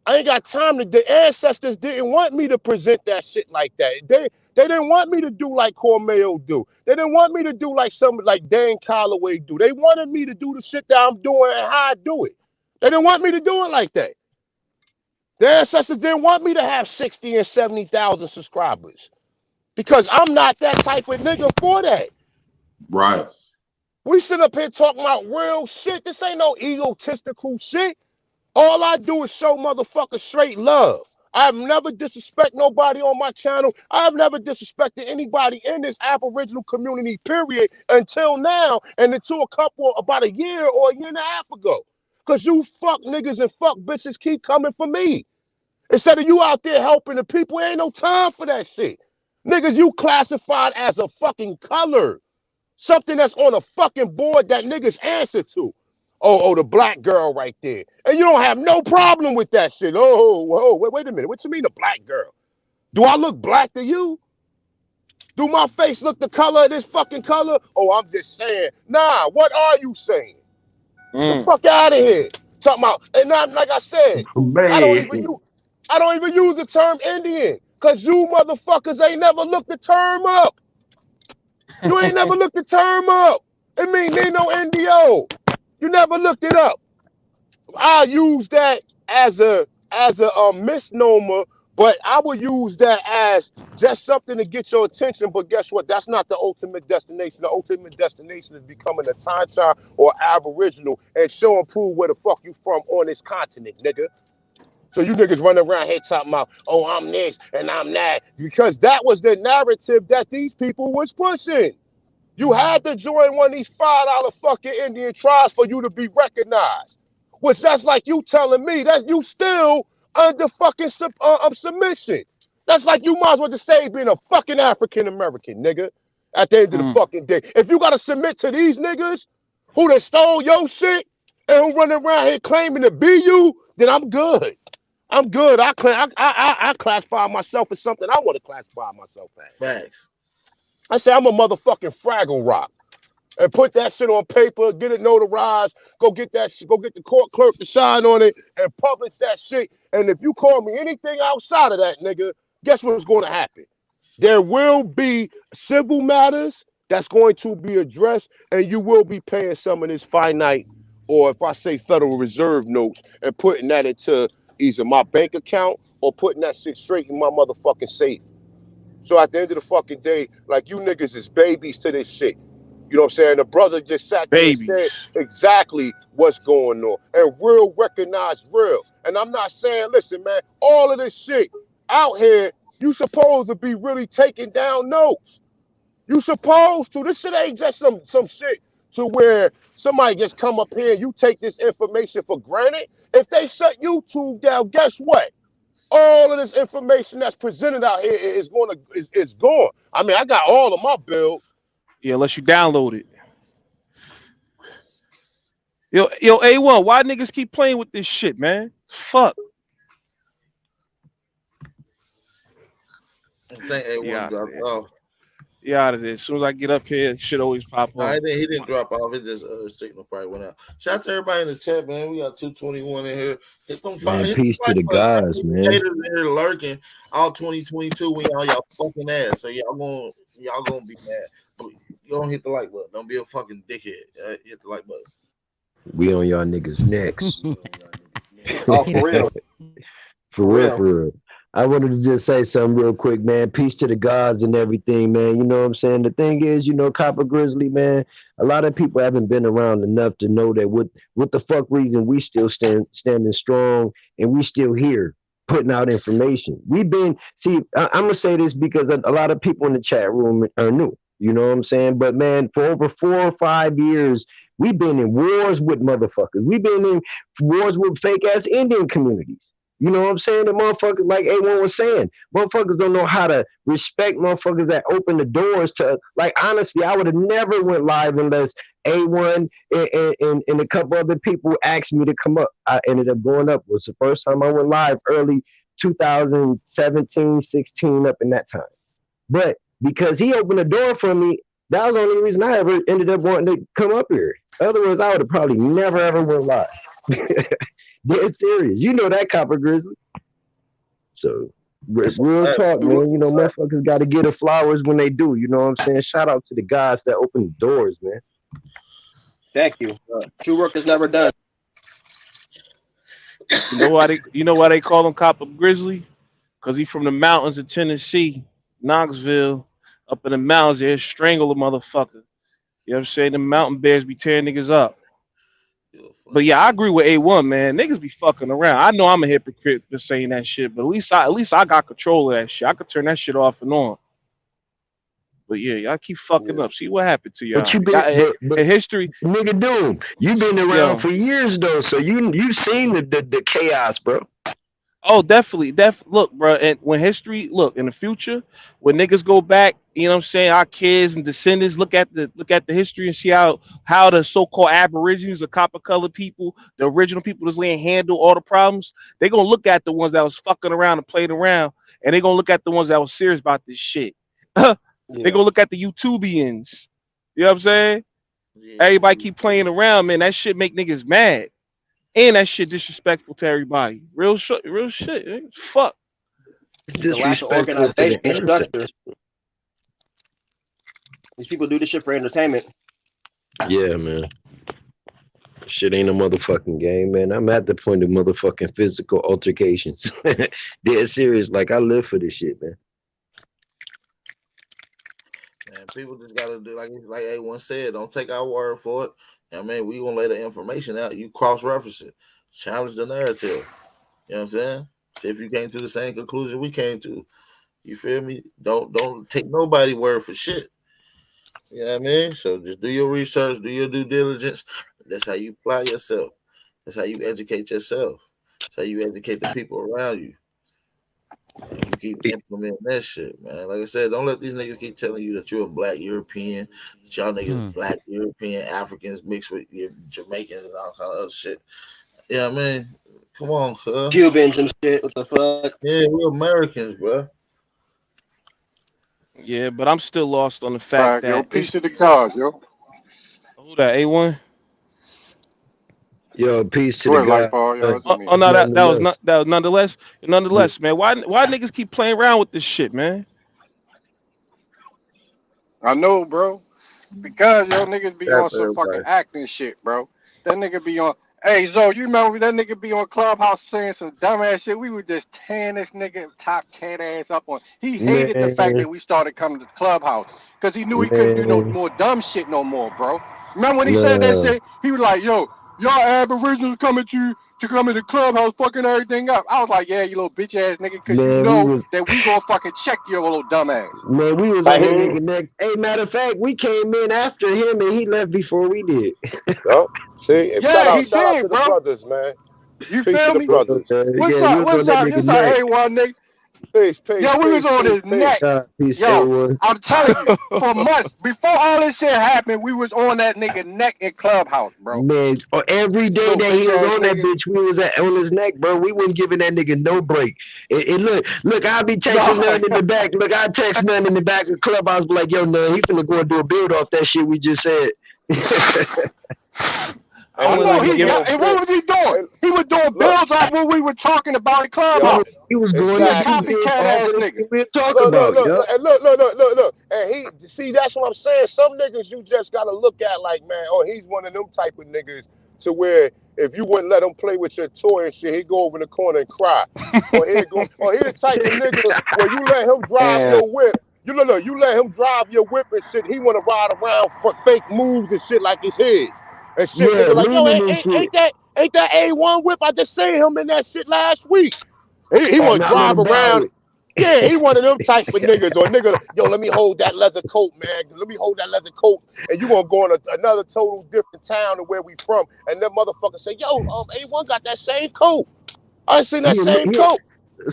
I ain't got time to. The ancestors didn't want me to present that shit like that. They didn't want me to do like Cormeo do. They didn't want me to do like something like Dan Calloway do. They wanted me to do the shit that I'm doing and how I do it. They didn't want me to do it like that. The ancestors didn't want me to have 60 and 70,000 subscribers because I'm not that type of nigga for that. Right. We sit up here talking about real shit. This ain't no egotistical shit. All I do is show motherfuckers straight love. I've never disrespect nobody on my channel. I've never disrespected anybody in this Aboriginal community, period, until now, and until about a year or a year and a half ago. Because you fuck niggas and fuck bitches keep coming for me. Instead of you out there helping the people, ain't no time for that shit. Niggas, you classified as a fucking color. Something that's on a fucking board that niggas answer to. Oh, the black girl right there. And you don't have no problem with that shit. Wait a minute. What you mean the black girl? Do I look black to you? Do my face look the color of this fucking color? Oh, I'm just saying. Nah, what are you saying? The fuck out of here. Talking about, and not, like I said, I don't even, Man. I don't even use the term Indian, because you motherfuckers ain't never looked the term up. You ain't never looked the term up. It mean Nino Indio. You never looked it up. I use that as a misnomer, but I would use that as just something to get your attention. But guess what? That's not the ultimate destination. The ultimate destination is becoming a Tancha or Aboriginal and show and prove where the fuck you from on this continent, nigga. So you niggas running around here talking about, oh, I'm this and I'm that, because that was the narrative that these people was pushing. You had to join one of these $5 fucking Indian tribes for you to be recognized. Which that's like you telling me that you still under fucking submission. That's like you might as well just stay being a fucking African American, nigga. At the end of the fucking day, if you gotta submit to these niggas who done stole your shit and who running around here claiming to be you, then I'm good. I'm good. I classify myself as something I want to classify myself as. Facts. I say I'm a motherfucking Fraggle Rock. And put that shit on paper, get it notarized, go get that shit, go get the court clerk to sign on it and publish that shit. And if you call me anything outside of that, nigga, guess what's going to happen? There will be civil matters that's going to be addressed, and you will be paying some of this finite, or if I say Federal Reserve notes, and putting that into either my bank account or putting that shit straight in my motherfucking safe. So at the end of the fucking day, like, you niggas is babies to this shit. You know what I'm saying? The brother just sat there and said exactly what's going on. And real recognize real. And I'm not saying, listen, man, all of this shit out here, you supposed to be really taking down notes. You supposed to. This shit ain't just some shit to where somebody just come up here and you take this information for granted. If they shut YouTube down, guess what? All of this information that's presented out here is gone. I mean, I got all of my bills. Yeah, unless you download it. Yo, A1, why niggas keep playing with this shit, man? Fuck. I think A1 dropped off. Yeah, out of this. As soon as I get up here, shit always pop off. He didn't drop off. It just signal probably went out. Shout out to everybody in the chat, man. We got 221 in here. Hit them man, peace to the guys, man. Haters in here lurking all 2022. We on y'all fucking ass. So y'all gonna be mad. You don't hit the like button. Don't be a fucking dickhead. Hit the like button. We on y'all niggas next. Oh, for real. For real. I wanted to just say something real quick, man. Peace to the gods and everything, man. You know what I'm saying? The thing is, Copper Grizzly, man, a lot of people haven't been around enough to know that what the fuck reason we still standing strong and we still here putting out information. I'm going to say this because a lot of people in the chat room are new. You know what I'm saying? But, man, for over 4 or 5 years, we've been in wars with motherfuckers. We've been in wars with fake-ass Indian communities. You know what I'm saying? The motherfuckers, like A1 was saying, motherfuckers don't know how to respect motherfuckers that open the doors to, like, honestly, I would have never went live unless A1 and a couple other people asked me to come up. I ended up going up. It was the first time I went live, early 2017, 16, up in that time. But because he opened the door for me, that was the only reason I ever ended up wanting to come up here. Otherwise, I would have probably never, ever went live. Dead serious. You know that, Copper Grizzly. So, real talk, man. Motherfuckers got to get the flowers when they do. You know what I'm saying? Shout out to the guys that open the doors, man. Thank you. True work is never done. You know why they call him Copper Grizzly? Because he's from the mountains of Tennessee, Knoxville, up in the mountains. They strangle a motherfucker. You know what I'm saying? The mountain bears be tearing niggas up. But yeah, I agree with A1, man. Niggas be fucking around. I know I'm a hypocrite for saying that shit, but at least I got control of that shit. I could turn that shit off and on. But yeah, y'all keep fucking up. See what happened to y'all. But history, nigga, Doom. You've been around for years though, so you've seen the chaos, bro. Oh, definitely. Look, bro, and when history, in the future, when niggas go back, you know what I'm saying, our kids and descendants look at the history and see how the so-called Aborigines, the copper-colored people, the original people that's laying handle all the problems, they're going to look at the ones that was fucking around and played around, and they're going to look at the ones that was serious about this shit. They're going to look at the YouTubians. You know what I'm saying? Yeah. Everybody keep playing around, man. That shit make niggas mad. And that shit disrespectful to everybody. Real shit. Real shit. Fuck. It's The lack of disrespectful to the organization and innocent. structure. These people do this shit for entertainment. Yeah, man. Shit ain't a motherfucking game, man. I'm at the point of motherfucking physical altercations. Dead serious. Like, I live for this shit, man. Man, people just gotta do like A1 said. Don't take our word for it. I mean, we gonna lay the information out. You cross-reference it, challenge the narrative. You know what I'm saying? See if you came to the same conclusion we came to. You feel me? Don't take nobody word for shit. You know what I mean? So just do your research, do your due diligence. That's how you apply yourself. That's how you educate yourself. That's how you educate the people around you. You keep implementing that shit, man. Like I said, don't let these niggas keep telling you that you're a black European, that y'all niggas black European Africans mixed with Jamaicans and all kind of other shit. Yeah, man. Come on, cuz. Cubans and shit. What the fuck? Yeah, we're Americans, bro. Yeah, but I'm still lost on the fact that yo, peace to the gods, yo. Who that A1? Yo, peace to Go the ahead, like God. Paul. Yo, Oh no, that was not that was nonetheless, man. Why niggas keep playing around with this shit, man? I know, bro. Because yo niggas be Shout out on to some fucking everybody. acting shit, bro. That nigga be on. Hey, Zo, you remember that nigga be on Clubhouse saying some dumbass shit? We were just tearing this nigga top cat ass up on. He hated the fact Man, that we started coming to the Clubhouse because he knew he couldn't do no man, more dumb shit no more, bro. Remember when he said that nah. shit? He was like, "Yo, y'all Aboriginals coming to come in the Clubhouse, fucking everything up." I was like, "Yeah, you little bitch ass nigga," because you Man, know that we gonna fucking check your little dumb ass. we was Like on that he, nigga neck. Hey, matter of fact, we came in after him and he left before we did. yo, see, and Yeah, he shout out to did, the bro. brothers, man. You Peace to feel the me? brothers. What's Yeah, we up? was on What's that up? nigga This our neck. A1 nigga. Peace, Yo, we was on his peace. neck. Peace, Yo, A1. I'm telling you, for months before all this shit happened, we was on that nigga neck in Clubhouse, bro. Man, every day Little that he bitch was ass on that nigga. bitch, we was on his neck, bro. We wasn't giving that nigga no break. And look, I'll be texting No. none in the back. Look, I text none in the back of Clubhouse, be like, yo, none, he finna go and do a build off that shit we just said. I I wasn't know even he. giving. And what was he doing? He was doing Look, builds off what we were talking about in Clubhouse. He was going He to a do exactly. builds copycat off ass of the nigga. shit we'll talk Look, about, yo. and look. And he, see, that's what I'm saying. Some niggas you just gotta look at like, man, oh, he's one of them type of niggas to where if you wouldn't let him play with your toy and shit, he'd go over in the corner and cry. Or he the type of nigga where you let him drive And your whip. You let him drive your whip and shit. He wanna ride around for fake moves and shit like it's his. And shit, Yeah, nigga, like, yo, leaning and shit. ain't that A1 whip? I just seen him in that shit last week. He Oh, wanna now let drive him borrow around. it. Yeah, he one of them type of niggas. Or nigga, yo, let me hold that leather coat, man. Let me hold that leather coat. And you gonna go in another total different town to where we from. And that motherfucker say, yo, A1 got that same coat. I seen that same coat.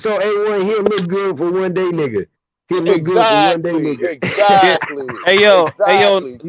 So A1, he'll look good for one day, nigga. He'll look good for one day, Exactly. nigga. Yeah. Hey yo, Exactly.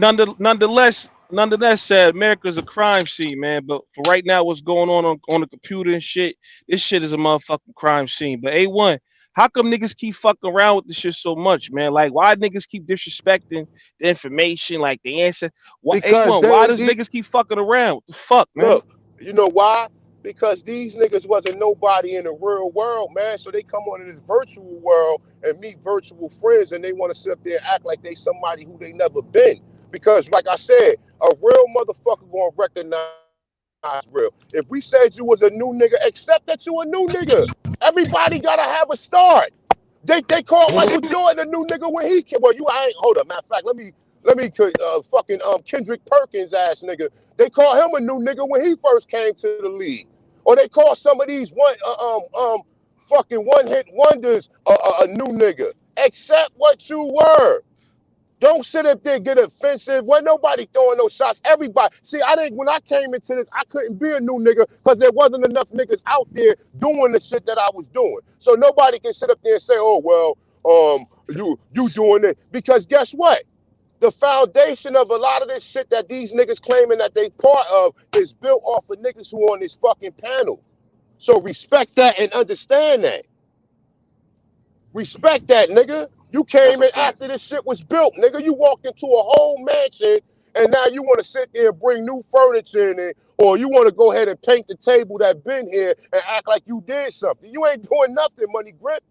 nonetheless, said America's a crime scene, man. But for right now, what's going on the computer and shit, this shit is a motherfucking crime scene. But A1, how come niggas keep fucking around with this shit so much, man? Like, why niggas keep disrespecting the information, like the answer? Why Because A1? Why does niggas keep fucking around? What the fuck, man? look, you know why? Because these niggas wasn't nobody in the real world, man. So they come on in this virtual world and meet virtual friends and they want to sit up there and act like they somebody who they never been. Because like I said, a real motherfucker gonna recognize real. If we said you was a new nigga, accept that you a new nigga. Everybody gotta have a start. They called Michael Jordan a new nigga when he came. Well, I ain't hold up. Matter of fact, let me fucking Kendrick Perkins ass nigga. They call him a new nigga when he first came to the league. Or they call some of these fucking one hit wonders a new nigga. Accept what you were. Don't sit up there and get offensive. Wasn't nobody throwing no shots. Everybody. See, when I came into this, I couldn't be a new nigga because there wasn't enough niggas out there doing the shit that I was doing. So nobody can sit up there and say, oh, well, you doing it. Because guess what? The foundation of a lot of this shit that these niggas claiming that they part of is built off of niggas who on this fucking panel. So respect that and understand that. Respect that, nigga. You came in after this shit was built, nigga. You walked into a whole mansion and now you want to sit there and bring new furniture in it, or you want to go ahead and paint the table that been here and act like you did something. You ain't doing nothing, Money Grip.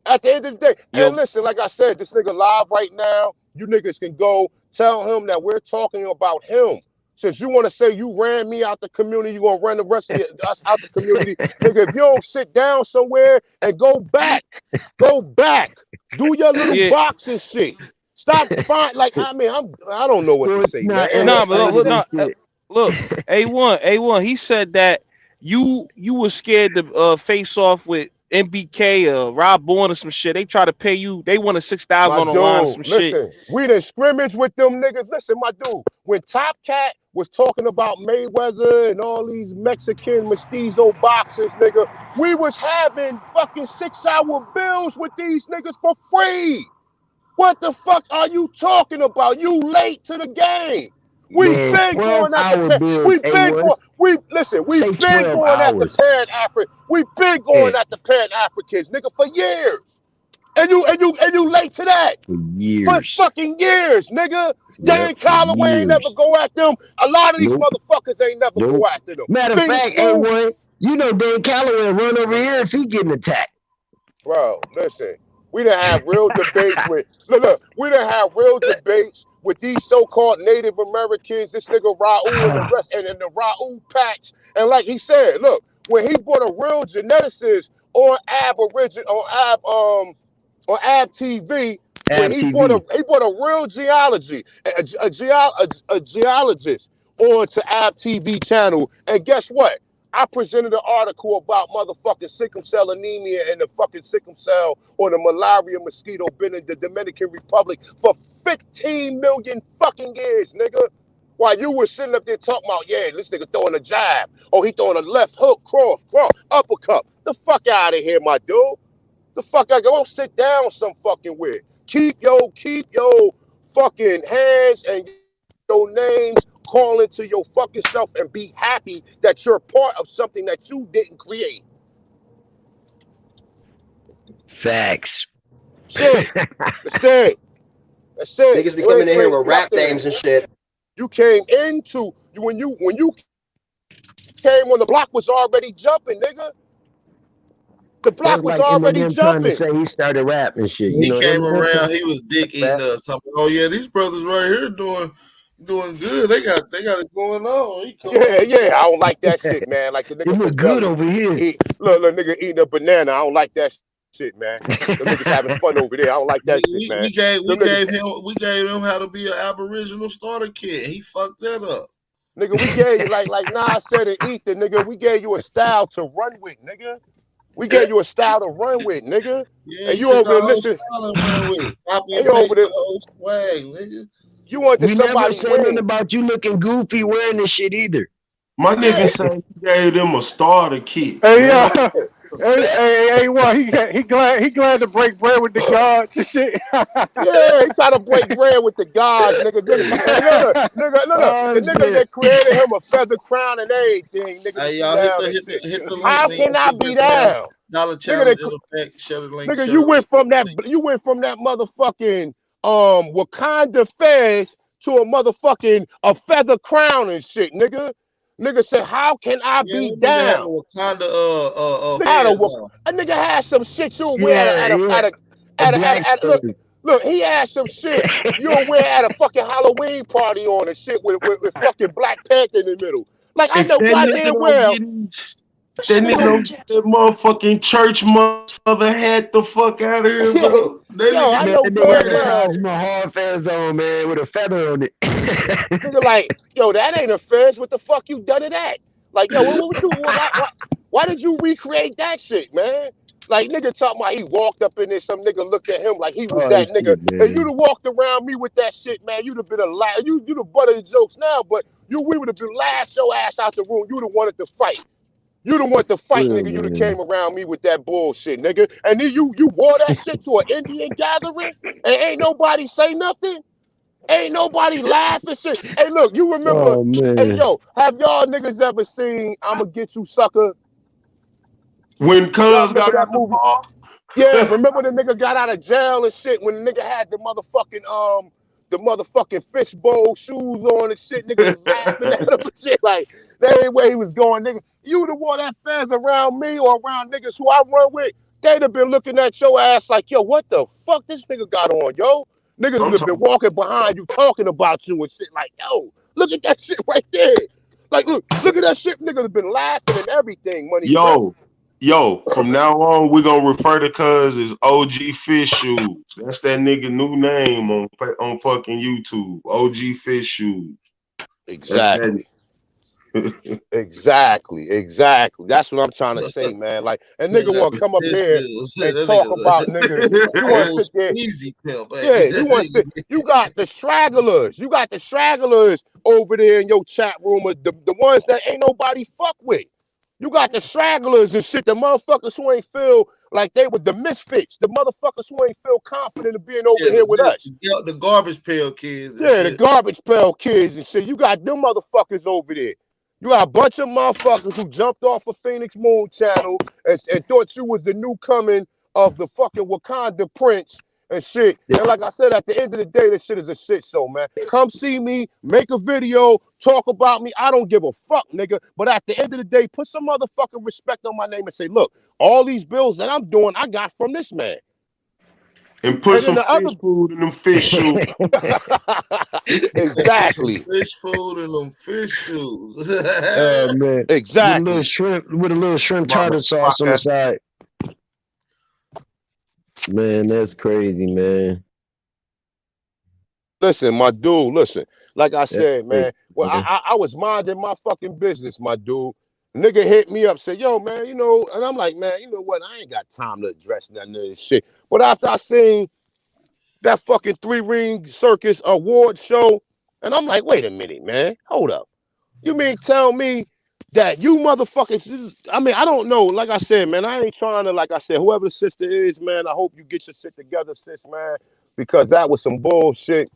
At the end of the day, Yo. and listen, like I said, this nigga live right now. You niggas can go tell him that we're talking about him. Since you want to say you ran me out the community, you gonna run the rest of us out the community, nigga. If you don't sit down somewhere and go back, do your little boxing shit. Stop like I mean, I don't know what to say, man. Nah, but look, A1, he said that you was scared to face off with MBK, Rob Bourne or some shit. They try to pay you. They wanted 6,000 on the line or some listen, shit. we done scrimmage with them niggas. Listen, my dude, when Top Cat was talking about Mayweather and all these Mexican mestizo boxers, nigga, we was having fucking 6-hour bills with these niggas for free. What the fuck are you talking about? You late to the game. We been going at the we been going. We listen. We been going at the Pan African. We been going at the Pan Africans, nigga, for years. And you late to that for fucking years, nigga. Dan Calloway ain't never go at them. A lot of these motherfuckers ain't never go after them. Matter of fact, A1, you know Dan Calloway run over here if he getting attacked. Bro, listen. We done have real debates with we done have real debates with these so-called Native Americans, this nigga Raul and the rest, and the Raul patch. And like he said, look, when he brought a real geneticist on Ab TV, when he brought a real geologist on to Ab TV channel, and guess what? I presented an article about motherfucking sickle cell anemia and the fucking sickle cell or the malaria mosquito been in the Dominican Republic for 15 million fucking years, nigga. While you were sitting up there talking about, yeah, this nigga throwing a jab. Oh, he throwing a left hook, cross, uppercut. The fuck out of here, my dude. The fuck out, go sit down some fucking where. Keep your fucking hands and your names calling to your fucking self and be happy that you're part of something that you didn't create. Facts. Shit. That's it. Niggas be coming in here with rap names and shit. You came into when you came on the block was already jumping, nigga. The block was already jumping. Trying to say he started rapping shit. He came around, he was dick eating us. Something. Oh yeah, these brothers right here doing good. They got it going on. Yeah. I don't like that shit, man. Like the nigga look good over here. Look, nigga eating a banana. I don't like that shit, man. The niggas having fun over there. I don't like that shit, man. We gave him how to be an Aboriginal starter kit. He fucked that up. Nigga, we gave you like Nas said in Ether, nigga. We gave you a style to run with, nigga. We gave you a style to run with, nigga. Yeah, and you over there listening. You over there swag, nigga. You want to somebody never saying about you looking goofy wearing this shit either. My nigga said he gave them a starter kit. Hey, yeah. Hey, what? He glad to break bread with the gods and shit. Yeah, he try to break bread with the gods, nigga. Nigga, the nigga that created him a feather crown and everything, nigga. Hey, y'all hit the link. How can I be down? Dollar challenge in effect. Share the link. Nigga, you went from that motherfucking Wakanda fez to a motherfucking a feather crown and shit, nigga. Nigga said, how can I be down? A nigga had some shit you'll wear at a look, he had some shit you'll wear at a fucking Halloween party on and shit with fucking Black Panther in the middle. Like, I know goddamn well. That nigga that motherfucking church mother had the fuck out of here, bro. I know well. My hard fez on, man, with a feather on it. Nigga, like, yo, that ain't a fez. What the fuck you done to that? Like, yo, why did you recreate that shit, man? Like, nigga talking about he walked up in there, some nigga looked at him like he was that nigga. Man. And you'd have walked around me with that shit, man. You'd have been a laugh. You'd have butt of the jokes now, but we would have been laughed your ass out the room. You'd have wanted to fight. You don't want to fight, nigga. You'd have came around me with that bullshit, nigga. And then you wore that shit to an Indian gathering and ain't nobody say nothing? Ain't nobody laughing shit. Hey, look, you remember, hey, yo, have y'all niggas ever seen I'ma Get You Sucker? When Cuz got that movie? Yeah, remember the nigga got out of jail and shit when the nigga had the motherfucking the motherfucking fishbowl shoes on and shit. Niggas was laughing at him and shit. Like, that ain't where he was going, nigga. You the one that fans around me or around niggas who I run with, they'd have been looking at your ass like, yo, what the fuck this nigga got on, yo? Niggas would have been walking behind you talking about you and shit like, yo, look at that shit right there. Like, look at that shit. Niggas have been laughing and everything. Money. Yo, from now on, we're gonna refer to Cuz as OG Fish Shoes. That's that nigga new name on fucking YouTube. OG Fish Shoes. Exactly. Exactly. That's what I'm trying to say, man. Like, a nigga want to come up here and talk about niggas. You want to sit there. Easy pill, Yeah, you got the stragglers. You got the stragglers over there in your chat room, the ones that ain't nobody fuck with. You got the stragglers and shit, the motherfuckers who ain't feel like they were the misfits, the motherfuckers who ain't feel confident in being over here with us. The garbage pail kids. Yeah, the garbage pail kids and shit. You got them motherfuckers over there. You got a bunch of motherfuckers who jumped off of Phoenix Moon Channel and thought you was the new coming of the fucking Wakanda Prince and shit. And like I said, at the end of the day, this shit is a shit show, man. Come see me, make a video, talk about me. I don't give a fuck, nigga. But at the end of the day, put some motherfucking respect on my name and say, look, all these bills that I'm doing, I got from this man. And put some fish food in them fish shoes. Exactly. Fish food in them fish shoes. Man. Exactly. With a little shrimp tartar sauce on the side. Man, that's crazy, man. Listen, my dude, listen. Like I said, man, well, I was minding my fucking business, my dude. Nigga hit me up, said, yo, man, you know, and I'm like, man, you know what? I ain't got time to address none of this shit. But after I seen that fucking 3-ring circus award show, and I'm like, wait a minute, man, hold up. You mean tell me that you motherfuckers, I mean, I don't know. Like I said, man, I ain't trying to, like I said, whoever the sister is, man, I hope you get your shit together, sis, man, because that was some bullshit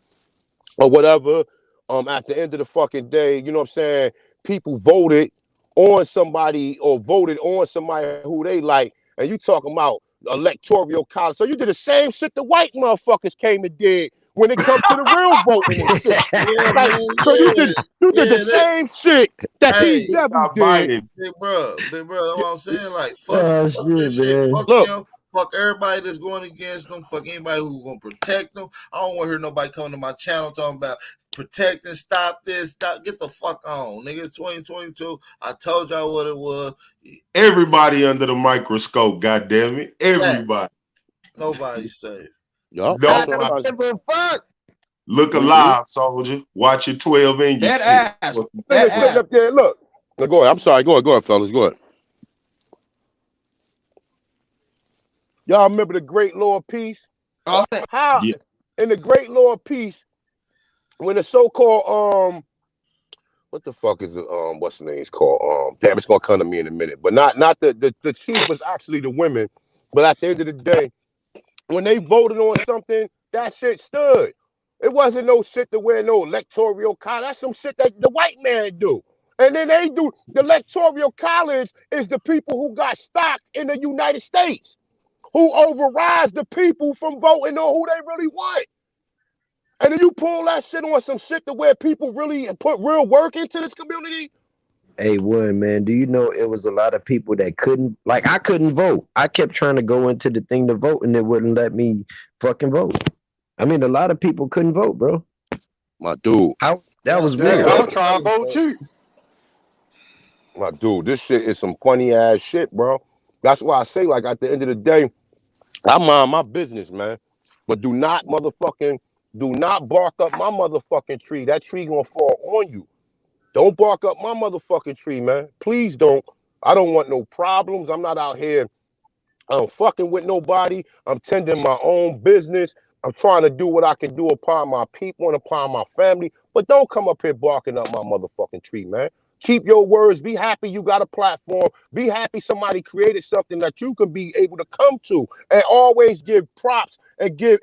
or whatever. At the end of the fucking day, you know what I'm saying? People voted on somebody or voted on somebody who they like, and you talking about electoral college. So you did the same shit the white motherfuckers came and did when it comes to the real voting and shit. So you did the same shit that these devils did. Big bro, that's what I'm saying. Like, fuck this shit. Fuck them. Fuck everybody that's going against them. Fuck anybody who's gonna protect them. I don't want to hear nobody coming to my channel talking about protecting, stop this, stop. Get the fuck on, nigga. It's 2022. I told y'all what it was. Everybody under the microscope, goddamn it. Everybody. Nobody's safe. Y'all look alive, soldier. Watch your 12 inches. That ass. Sitting up there, look. Now, go ahead. I'm sorry. Go ahead, fellas. Go ahead. Y'all remember the Great Law of Peace? How in the Great Law of Peace, when the so-called what the fuck is it? What's the name? It's called damn, it's gonna come to me in a minute. But not the chief was actually the women. But at the end of the day, when they voted on something, that shit stood. It wasn't no shit to wear no electoral college. That's some shit that the white man do. And then they do the electoral college is the people who got stocked in the United States, who overrides the people from voting on who they really want. And then you pull that shit on some shit to where people really put real work into this community. Hey, Wood, man, do you know it was a lot of people that couldn't, like, I couldn't vote. I kept trying to go into the thing to vote, and it wouldn't let me fucking vote. I mean, a lot of people couldn't vote, bro. My dude. That was weird. I'm trying to vote too. My dude, this shit is some funny ass shit, bro. That's why I say, like, at the end of the day, I mind my business, man. But do not bark up my motherfucking tree. That tree gonna fall on you. Don't bark up my motherfucking tree, man. Please don't. I don't want no problems. I'm not out here fucking with nobody. I'm tending my own business. I'm trying to do what I can do upon my people and upon my family. But don't come up here barking up my motherfucking tree, man. Keep your words. Be happy you got a platform. Be happy somebody created something that you can be able to come to, and always give props and give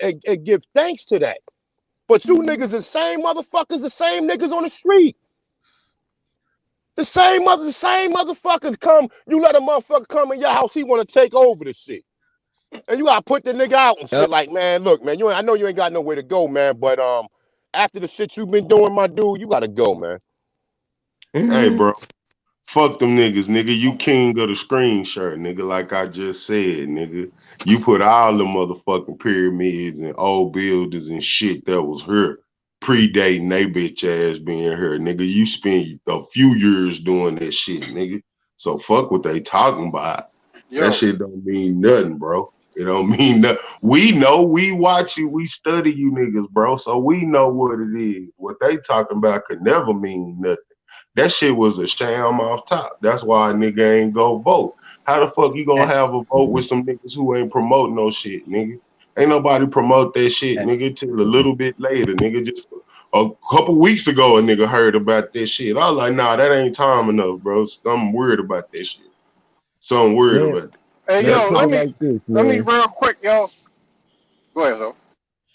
thanks to that. But you niggas the same motherfuckers, the same niggas on the street. The same motherfuckers come, you let a motherfucker come in your house, he want to take over the shit. And you gotta put the nigga out and shit like, man, look, man, I know you ain't got nowhere to go, man, but after the shit you've been doing, my dude, you gotta go, man. Hey, bro. Fuck them nigga. You king of the screen shirt, nigga. Like I just said, nigga. You put all the motherfucking pyramids and old buildings and shit that was here predating they bitch ass being here, nigga. You spent a few years doing that shit, nigga. So fuck what they talking about. Yo. That shit don't mean nothing, bro. It don't mean nothing. We know, we watch you, we study you niggas, bro. So we know what it is. What they talking about could never mean nothing. That shit was a sham off top. That's why a nigga ain't go vote. How the fuck you gonna have a vote with some niggas who ain't promoting no shit, nigga? Ain't nobody promote that shit, nigga, till a little bit later, nigga. Just a couple weeks ago, a nigga heard about that shit. I was like, nah, that ain't time enough, bro. I'm weird about that shit. So I'm worried about that. Hey, yo, let me man. real quick, yo. Go ahead, though.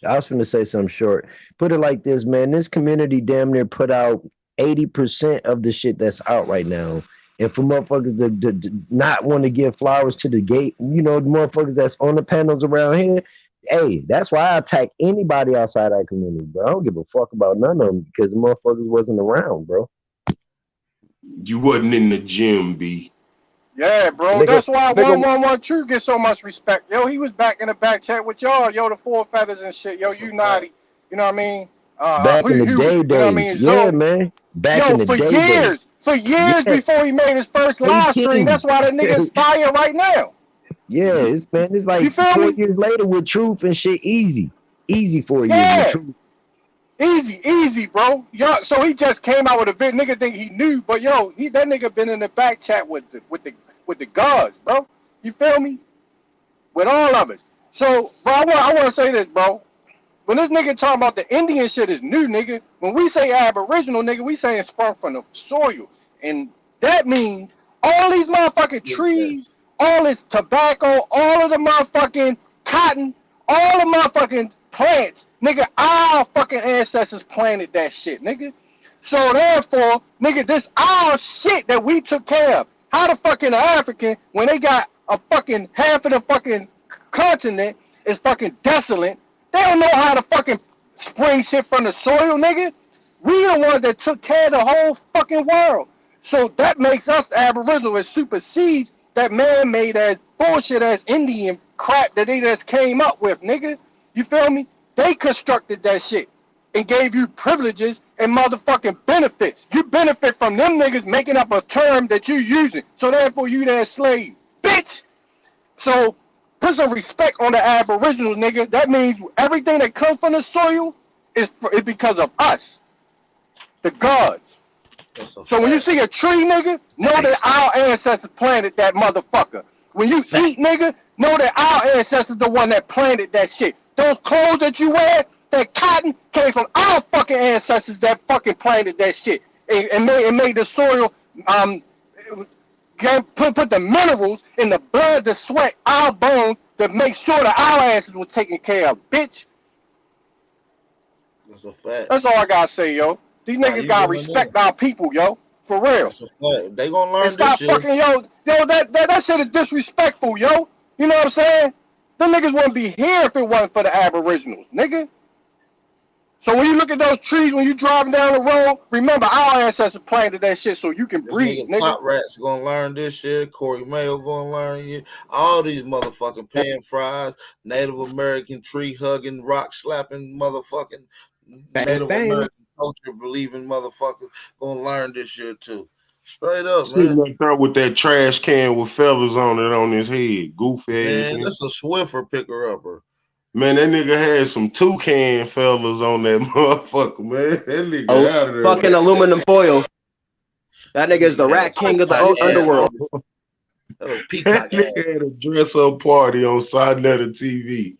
I was going to say something short. Put it like this, man. This community damn near put out 80% of the shit that's out right now. And for motherfuckers to not want to give flowers to the gate, you know, the motherfuckers that's on the panels around here, hey, that's why I attack anybody outside our community, bro. I don't give a fuck about none of them because the motherfuckers wasn't around, bro. You wasn't in the gym, B. Yeah, bro. Nigga, That's why nigga- 111 True get so much respect. Yo, he was back in the back chat with y'all. Yo, the Four Feathers and shit. Yo, you naughty. You know what I mean? Back in the Huey, day you know what I mean? days. Yeah, So, man. Back yo, in the for day years. days. For years Yeah. before he made his first live stream. King. That's why the nigga's fire right now. Yeah, it's You like feel 4 me? years later with Truth and shit. Easy 4 years with Yeah. Truth. Easy, bro. Yo, so he just came out with a vid. Nigga think he knew, but yo, that nigga been in the back chat with the gods, bro. You feel me? With all of us. So, bro, I want to say this, bro. When this nigga talking about the Indian shit is new, nigga. When we say Aboriginal, nigga, we saying sprung from the soil, and that means all these motherfucking trees, all this tobacco, all of the motherfucking cotton, all the motherfucking plants, nigga, our fucking ancestors planted that shit, nigga. So therefore, nigga, this our shit that we took care of. How the fucking African, when they got a fucking half of the fucking continent is fucking desolate, they don't know how to fucking spring shit from the soil, nigga. We the ones that took care of the whole fucking world. So that makes us Aboriginal. It supersedes that man-made ass bullshit ass Indian crap that they just came up with, nigga. You feel me? They constructed that shit and gave you privileges and motherfucking benefits. You benefit from them niggas making up a term that you using. So therefore you that slave, bitch. So put some respect on the Aboriginals, nigga. That means everything that comes from the soil is because of us, the gods. So when you see a tree, nigga, know that our ancestors planted that motherfucker. When you eat, nigga, know that our ancestors the one that planted that shit. Those clothes that you wear, that cotton, came from our fucking ancestors that fucking planted that shit and made the soil put the minerals in the blood, the sweat, our bones to make sure that our ancestors were taken care of, bitch. That's a fact. That's all I gotta say, yo. These niggas gotta respect our people, yo. For real. That's a fact. They gonna learn and stop this fucking, shit. yo, that shit is disrespectful, yo. You know what I'm saying? Them niggas wouldn't be here if it wasn't for the Aboriginals, nigga. So when you look at those trees, when you driving down the road, remember our ancestors planted that shit so you can breathe, nigga. Top Rats gonna learn this shit. Corey Mayo gonna learn it. All these motherfucking pan fries, Native American tree hugging, rock slapping, motherfucking Native American culture believing motherfuckers gonna learn this shit too. Straight up, Sitting man. up there with that trash can with feathers on it on his head, goofy ass. Man, that's a Swiffer picker upper. Man, that nigga had some toucan feathers on that motherfucker, man. That nigga out of there. Fucking aluminum foil. That nigga is the rat king of the underworld. That was Peacock. That nigga had a dress up party on Sonetta TV.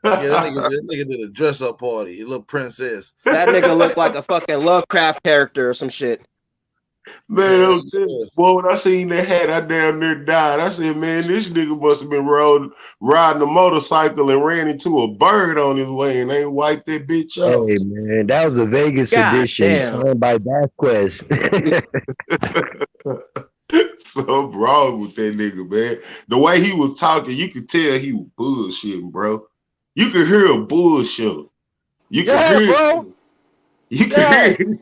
Yeah, that nigga did a dress up party, a little princess. That nigga looked like a fucking Lovecraft character or some shit. Man, I'm telling you, boy, when I seen that hat, I damn near died. I said, man, this nigga must have been riding a motorcycle and ran into a bird on his way and ain't wiped that bitch out. Hey, man, that was a Vegas edition signed by Vasquez. Something wrong with that nigga, man. The way he was talking, you could tell he was bullshitting, bro. You could hear a bullshit. You could hear bro. You Yeah. can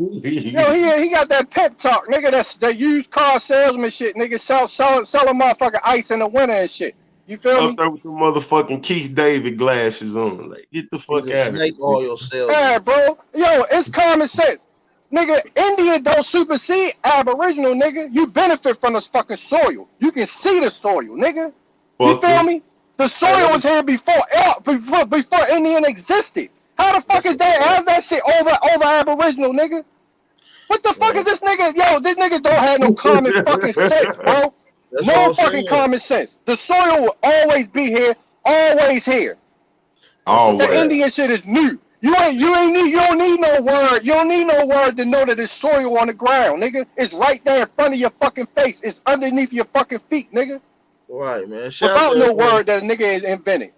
Yo, he got that pep talk, nigga. That's that used car salesman shit, nigga. Selling motherfucking ice in the winter and shit. You feel up me? there with the motherfucking Keith David glasses on. Like, get the He's fuck a out of snake here. oil Yeah, salesman. bro. Yo, it's common sense. Nigga, Indian don't supersede Aboriginal, nigga. You benefit from this fucking soil. You can see the soil, nigga. You feel Fucker. me? The Hey, soil was here before Indian existed. How the fuck that's a is that? fact. How's that shit over Aboriginal, nigga? What the fuck is Man, this nigga? Yo, this nigga don't have no common fucking sense, bro. that's what No I'm fucking saying. common sense. The soil will always be here, always here. That's a The Always. fact. Indian shit is new. You don't need no word. You don't need no word to know that it's soil on the ground, nigga. It's right there in front of your fucking face. It's underneath your fucking feet, nigga. Right, man. Shout out to Without no everybody. word that a nigga is invented.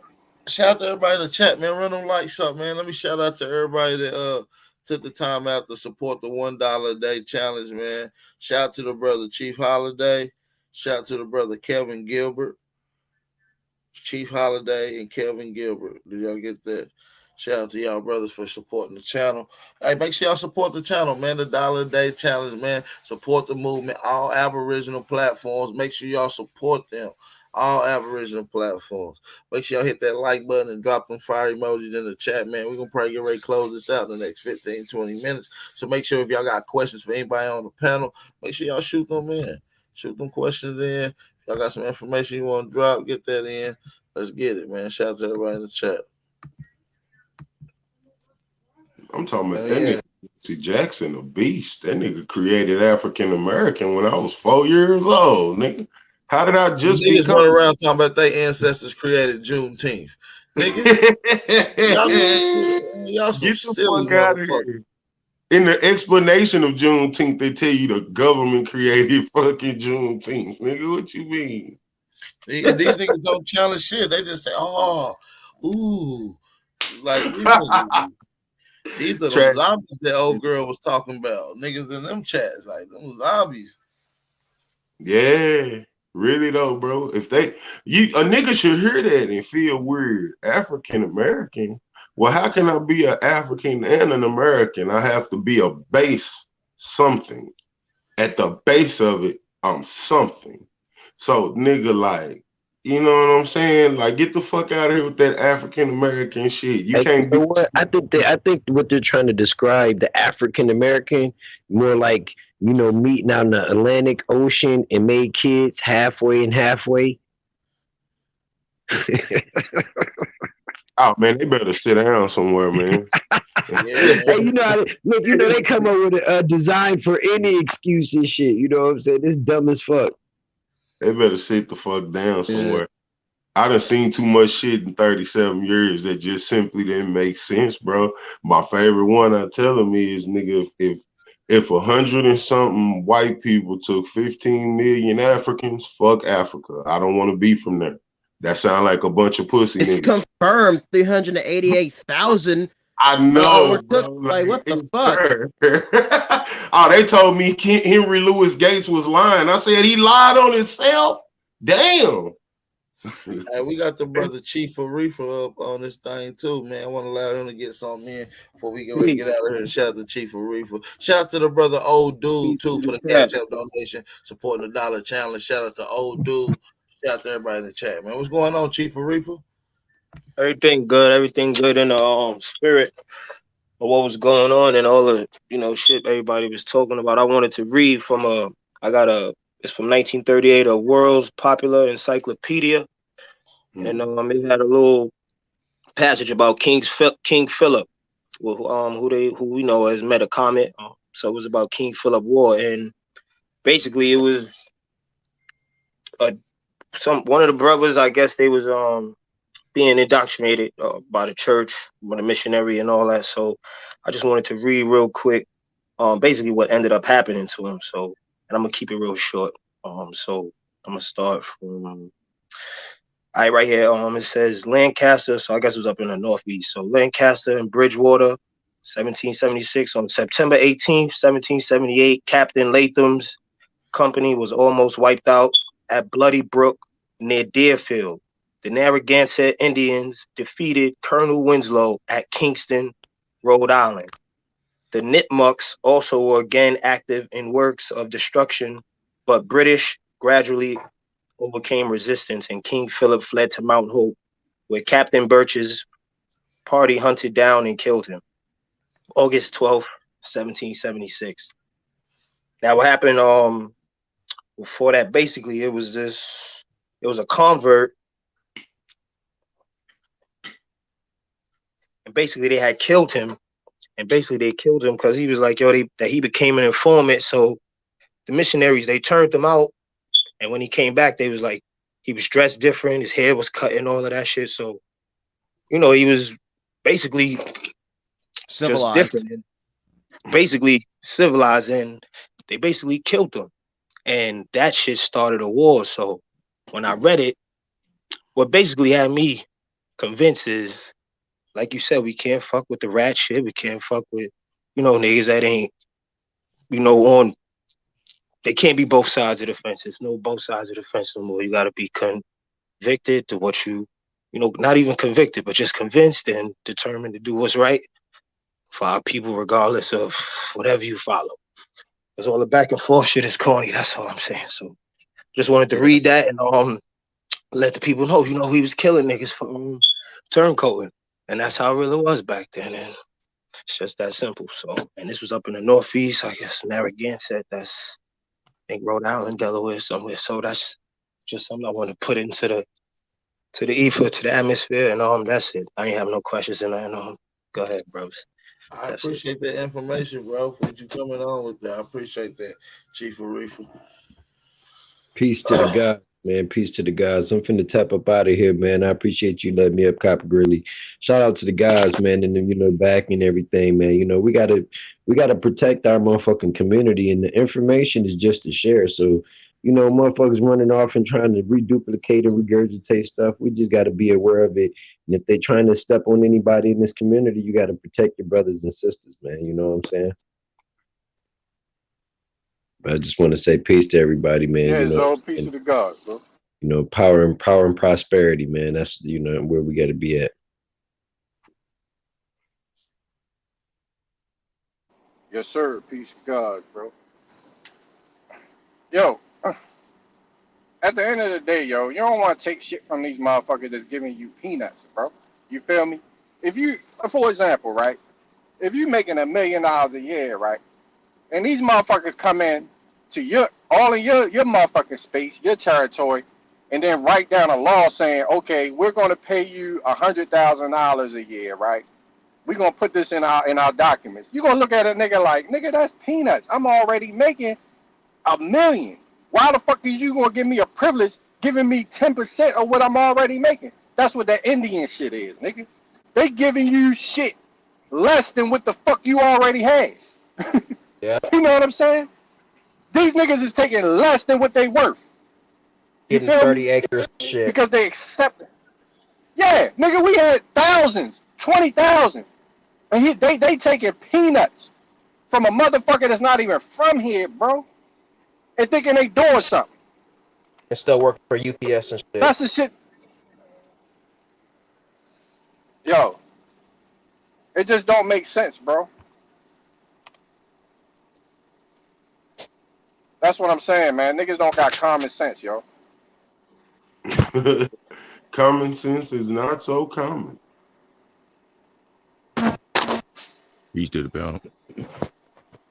Shout out to everybody in the chat, man. Run them likes up, man. Let me shout out to everybody that took the time out to support the $1 a day challenge, man. Shout out to the brother Chief Holiday. Shout out to the brother Kevin Gilbert. Chief Holiday and Kevin Gilbert. Did y'all get that? Shout out to y'all brothers for supporting the channel. Hey, make sure y'all support the channel, man. The $1 a day challenge, man. Support the movement. All Aboriginal platforms. Make sure y'all support them. All Aboriginal platforms. Make sure y'all hit that like button and drop them fire emojis in the chat, man. We're going to probably get ready to close this out in the next 15, 20 minutes. So make sure if y'all got questions for anybody on the panel, make sure y'all shoot them in. Shoot them questions in. If y'all got some information you want to drop, get that in. Let's get it, man. Shout out to everybody in the chat. I'm talking about that nigga. See, Jackson, a beast. That nigga created African American when I was 4 years old, nigga. How did I just Niggas become? running around talking about their ancestors created Juneteenth. Nigga, y'all some Get the silly fuck out of motherfuckers. here. In the explanation of Juneteenth, they tell you the government created fucking Juneteenth. Nigga, what you mean? And these niggas don't challenge shit. They just say, oh, ooh. Like, these are the zombies that old girl was talking about. Niggas in them chats, like, them zombies. Yeah, really though, bro. If a nigga should hear that and feel weird. African American. Well, how can I be an African and an American? I have to be a base something. At the base of it, I'm something. So, nigga, like, you know what I'm saying? Like, get the fuck out of here with that African American shit. You can't be. What? I think what they're trying to describe the African American more like, you know, meeting out in the Atlantic Ocean and made kids halfway and halfway. Oh man, they better sit down somewhere, man. Hey, you know, look, you know, they come up with a design for any excuse and shit. You know what I'm saying? It's dumb as fuck. They better sit the fuck down somewhere. I done seen too much shit in 37 years that just simply didn't make sense, bro. My favorite one I tell them is, nigga, if 100 and something white people took 15 million Africans, fuck Africa. I don't want to be from there. That sound like a bunch of pussy It's niggas. confirmed 388,000. I know, bro. Like, what the fuck? Oh, they told me Henry Louis Gates was lying. I said he lied on himself. Damn. Hey, we got the brother Chief Arifa up on this thing too, man. I want to allow him to get something in before we get ready to get out of here. Shout out to Chief Arifa. Shout out to the brother Old Dude too for the cash app donation, supporting the $1 challenge. Shout out to Old Dude. Shout out to everybody in the chat, man. What's going on, Chief Arifa? Everything good in the spirit of what was going on and all the shit everybody was talking about. I wanted to read from it's from 1938, a World's Popular Encyclopedia. And it had a little passage about King Philip, who we know as Metacomet. So it was about King Philip War, and basically it was one of the brothers. I guess they was being indoctrinated by the church, by the missionary, and all that. So I just wanted to read real quick, basically what ended up happening to him. So, and I'm gonna keep it real short. So I'm gonna start from. Right here, it says Lancaster, so I guess it was up in the Northeast. So Lancaster and Bridgewater, 1776. On September 18th, 1778, Captain Latham's company was almost wiped out at Bloody Brook near Deerfield. The Narragansett Indians defeated Colonel Winslow at Kingston, Rhode Island. The Nipmucks also were again active in works of destruction, but British gradually overcame resistance, and King Philip fled to Mount Hope, where Captain Birch's party hunted down and killed him. August 12th, 1776. Now, what happened before that, basically, it was a convert, and basically they had killed him, and basically they killed him because he was like, that he became an informant. So the missionaries, they turned him out, and when he came back, they was like, he was dressed different, his hair was cut and all of that shit. So, he was basically Civilized. just different, and basically civilized, and they basically killed him. And that shit started a war. So when I read it, what basically had me convinced is, like you said, we can't fuck with the rat shit. We can't fuck with, niggas that ain't, on. They can't be both sides of the fence. There's no both sides of the fence no more. You got to be convicted to what not even convicted, but just convinced and determined to do what's right for our people, regardless of whatever you follow. Because all the back and forth shit is corny. That's all I'm saying. So just wanted to read that and let the people know, he was killing niggas for turncoating. And that's how it really was back then. And it's just that simple. So, and this was up in the Northeast, I guess Narragansett, that's, I think, Rhode Island, Delaware, somewhere. So that's just something I want to put into the ether, to the atmosphere, and that's it. I ain't have no questions, and go ahead, brothers. I appreciate that information, bro, for what you coming on with that. I appreciate that, Chief Arifa. Peace to the guys, man. Peace to the guys. I'm finna tap up out of here, man. I appreciate you letting me up, Copper Grizzly. Shout out to the guys, man, and then, back and everything, man. We gotta protect our motherfucking community, and the information is just to share. So, motherfuckers running off and trying to reduplicate and regurgitate stuff. We just gotta be aware of it. And if they're trying to step on anybody in this community, you gotta protect your brothers and sisters, man. You know what I'm saying? I just want to say peace to everybody, man. Yeah, it's all peace to the God, bro. Power and prosperity, man. That's where we got to be at. Yes, sir. Peace to God, bro. Yo, at the end of the day, yo, you don't want to take shit from these motherfuckers that's giving you peanuts, bro. You feel me? If you, for example, right, if you making $1 million a year, right, and these motherfuckers come in to all in your motherfucking space, your territory, and then write down a law saying, okay, we're going to pay you $100,000 a year, right? We're going to put this in our documents. You're going to look at a nigga like, nigga, that's peanuts. I'm already making $1 million. Why the fuck is you going to give me a privilege giving me 10% of what I'm already making? That's what that Indian shit is, nigga. They giving you shit less than what the fuck you already have. Yeah. You know what I'm saying? These niggas is taking less than what they worth. You Getting feel 30 me? acres shit. Because they accept it. Yeah, nigga, we had thousands, 20,000. And they taking peanuts from a motherfucker that's not even from here, bro. And thinking they doing something. And still working for UPS and shit. That's the shit. Yo, it just don't make sense, bro. That's what I'm saying, man. Niggas don't got common sense, yo. Common sense is not so common. Peace to the panel.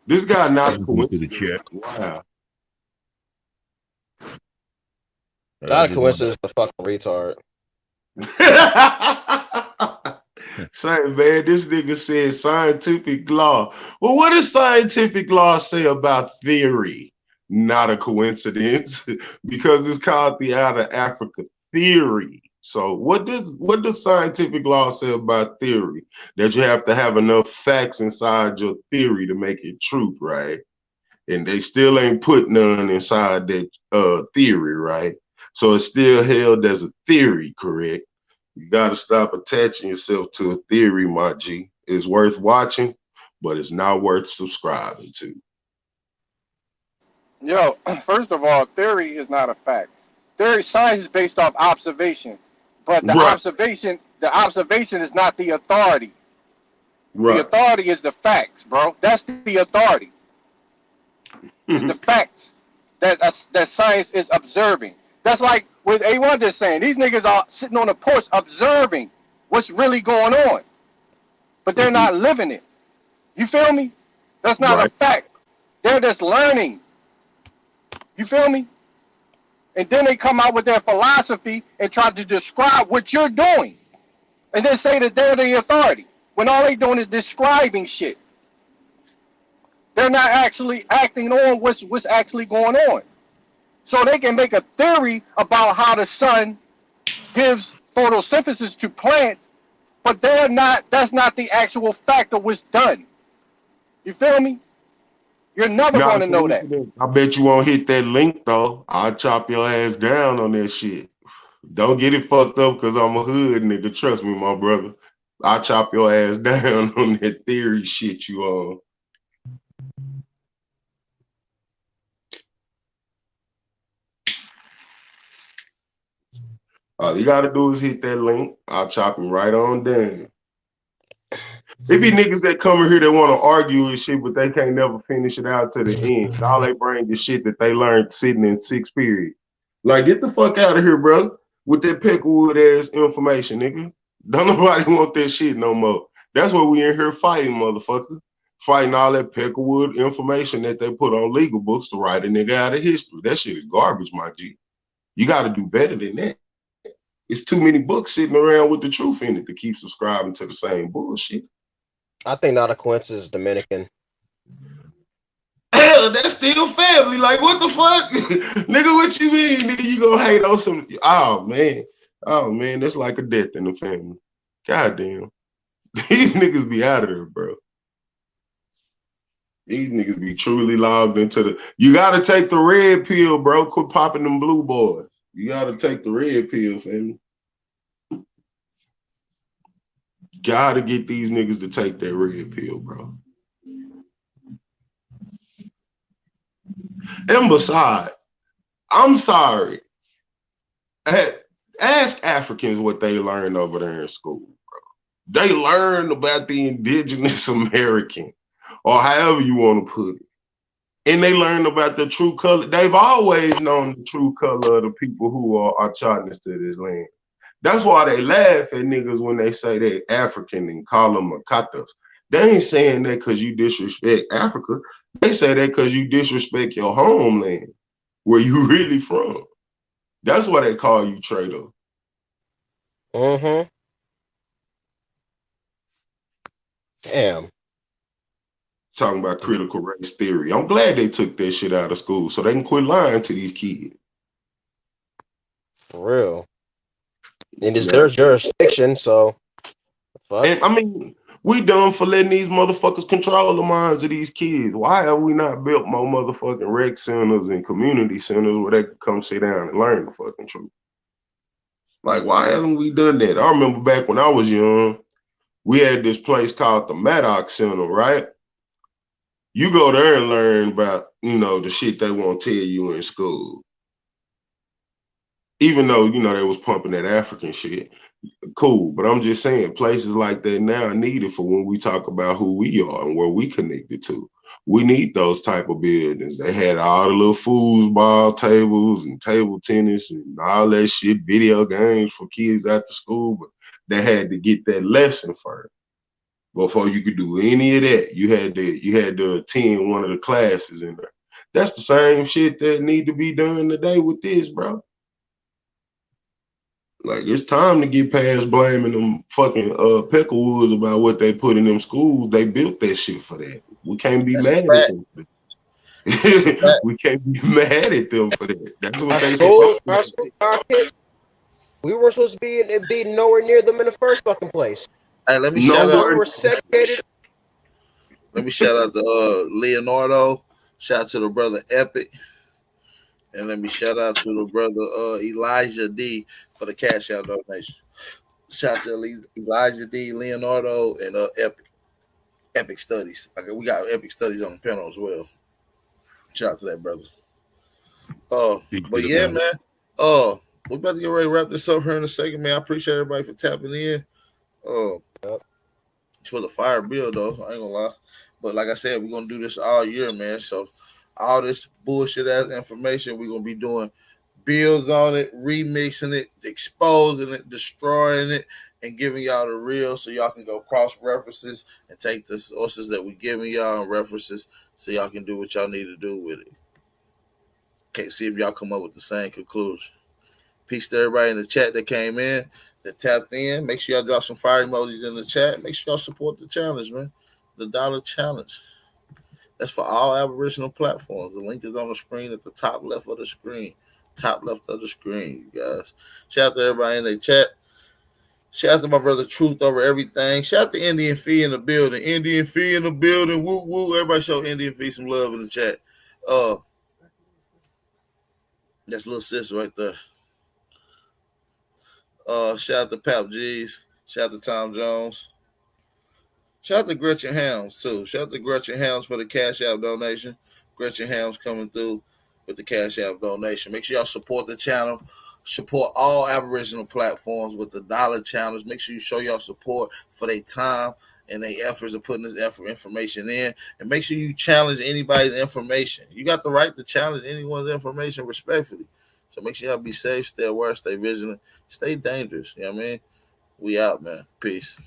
This guy not a To the coincidence. chat. Wow. Not a coincidence, the fucking retard. Say, man, this nigga said scientific law. Well, what does scientific law say about theory? Not a coincidence, because it's called the Outer Africa theory. So what does scientific law say about theory? That you have to have enough facts inside your theory to make it truth, right? And they still ain't put none inside that theory, right? So it's still held as a theory, correct? You got to stop attaching yourself to a theory, my G. It's worth watching, but it's not worth subscribing to. Yo, first of all, theory is not a fact. Science is based off observation, but the Right. observation is not the authority. Right. The authority is the facts, bro. That's the authority. It's the facts that science is observing. That's like what A1 just saying. These niggas are sitting on the porch observing what's really going on, but they're not living it. You feel me? That's not a fact. They're just learning. You feel me? And then they come out with their philosophy and try to describe what you're doing, and then say that they're the authority when all they doing is describing shit. They're not actually acting on what's actually going on. So they can make a theory about how the sun gives photosynthesis to plants, but that's not the actual fact of what's done. You feel me? You're never going to know that. I bet you won't hit that link though. I'll chop your ass down on that shit. Don't get it fucked up because I'm a hood nigga. Trust me, my brother. I'll chop your ass down on that theory shit you on. All you gotta do is hit that link. I'll chop him right on down. It be niggas that come in here that want to argue and shit, but they can't never finish it out to the end. All they bring is shit that they learned sitting in 6th period. Like, get the fuck out of here, bro, with that Peckerwood ass information, nigga. Don't nobody want that shit no more. That's what we in here fighting, motherfucker. Fighting all that Peckerwood information that they put on legal books to write a nigga out of history. That shit is garbage, my G. You got to do better than that. It's too many books sitting around with the truth in it to keep subscribing to the same bullshit. I think not a coincidence, Dominican. Hell, that's still family. Like, what the fuck? Nigga, what you mean? Nigga, you gonna hate on some... Oh, man, that's like a death in the family. Goddamn. These niggas be out of there, bro. These niggas be truly logged into the... You gotta take the red pill, bro. Quit popping them blue boys. You gotta take the red pill, family. Gotta get these niggas to take that red pill, bro. And besides, I'm sorry. Ask Africans what they learned over there in school, bro. They learned about the indigenous American, or however you want to put it. And they learned about the true color. They've always known the true color of the people who are Chartness to this land. That's why they laugh at niggas when they say they're African and call them Makatas. They ain't saying that because you disrespect Africa. They say that because you disrespect your homeland, where you really from. That's why they call you traitor. Mm-hmm. Damn. Talking about critical race theory. I'm glad they took that shit out of school so they can quit lying to these kids. For real. And it's their jurisdiction, so. Fuck. And I mean, we done for letting these motherfuckers control the minds of these kids. Why have we not built more motherfucking rec centers and community centers where they can come sit down and learn the fucking truth? Like, why haven't we done that? I remember back when I was young, we had this place called the Maddox Center, right? You go there and learn about, the shit they won't tell you in school. Even though, they was pumping that African shit. Cool, but I'm just saying places like that now are needed for when we talk about who we are and where we connected to. We need those type of buildings. They had all the little foosball tables and table tennis and all that shit, video games for kids after school, but they had to get that lesson first. Before you could do any of that, you had to attend one of the classes in there. That's the same shit that need to be done today with this, bro. Like, it's time to get past blaming them fucking Peckerwoods about what they put in them schools. They built that shit for that. We can't be mad at them. We can't be mad at them for that. That's what they say. We weren't supposed to be nowhere near them in the first fucking place. Hey, let me shout out. We're segregated. Let me shout out to Leonardo. Shout out to the brother Epic. And let me shout out to the brother Elijah D for the cash out donation. Shout out to Elijah D, Leonardo, and Epic Studies. Okay, we got Epic Studies on the panel as well. Shout out to that brother. But yeah, man. We're about to get ready to wrap this up here in a second, man. I appreciate everybody for tapping in. a fire bill, though. I ain't gonna lie. But like I said, we're gonna do this all year, man. So all this bullshit ass information, we're gonna be doing builds on it, remixing it, exposing it, destroying it, and giving y'all the real so y'all can go cross references and take the sources that we giving y'all and references so y'all can do what y'all need to do with it. Okay, see if y'all come up with the same conclusion. Peace to everybody in the chat that came in, that tapped in. Make sure y'all drop some fire emojis in the chat. Make sure y'all support the challenge, man. The dollar challenge. That's for all Aboriginal platforms. The link is on the screen at the top left of the screen. Top left of the screen, you guys. Shout out to everybody in the chat. Shout out to my brother Truth Over Everything. Shout out to Indian Fee in the building. Indian Fee in the building. Woo woo. Everybody show Indian Fee some love in the chat. That's little sis right there. Shout out to Pap G's. Shout out to Tom Jones. Shout out to Gretchen Helms too. Shout out to Gretchen Helms for the Cash App donation. Gretchen Helms coming through with the Cash App donation. Make sure y'all support the channel. Support all Aboriginal platforms with the dollar challenge. Make sure you show y'all support for their time and their efforts of putting this information in. And make sure you challenge anybody's information. You got the right to challenge anyone's information respectfully. So make sure y'all be safe, stay aware, stay vigilant, stay dangerous. You know what I mean? We out, man. Peace.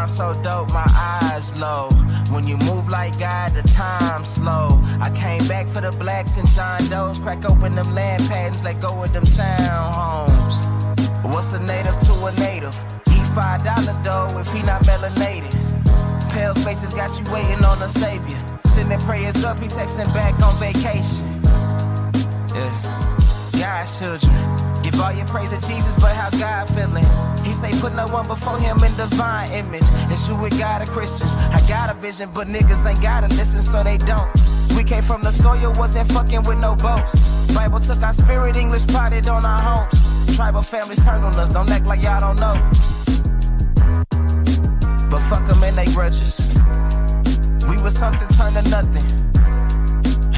So dope, my eyes low. When you move like God, the time slow. I came back for the blacks and John Doe's. Crack open them land patents, let go of them townhomes. What's a native to a native? Eat $5 dough if he not melanated. Pale faces got you waiting on a savior. Sending prayers up, he texting back on vacation. Yeah, God's children. Give all your praise to Jesus, but how God feeling? He say put no one before him in divine image. It's true with God and Christians. I got a vision, but niggas ain't gotta listen, so they don't. We came from the soil, wasn't fucking with no boats. Bible took our spirit, English plotted on our homes. Tribal families turned on us, don't act like y'all don't know. But fuck them and they grudges. We was something turned to nothing.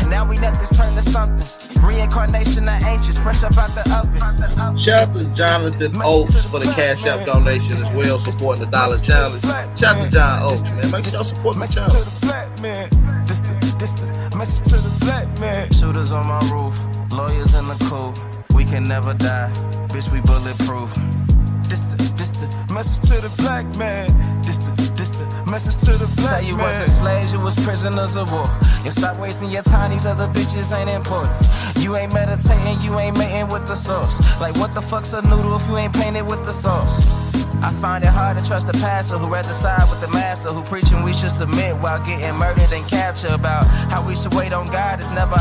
Now we nothing's turned to something. Reincarnation of ancients, fresh up out the oven. Shout out to Jonathan Oaks for the Cash App donation as well, supporting the dollar challenge. Shout out to John Oaks, man. Make sure y'all support the challenge. Message to the black man. This the message to the black man. Shooters on my roof, lawyers in the coop. We can never die, bitch, we bulletproof. This the message to the black man. This the message to the black man. Say you wasn't slaves, you was prisoners of war. You stop wasting your time, these other bitches ain't important. You ain't meditating, you ain't mating with the source. Like what the fuck's a noodle if you ain't painted with the sauce? I find it hard to trust the pastor who rather side with the master who preaching we should submit while getting murdered and captured. About how we should wait on God is never our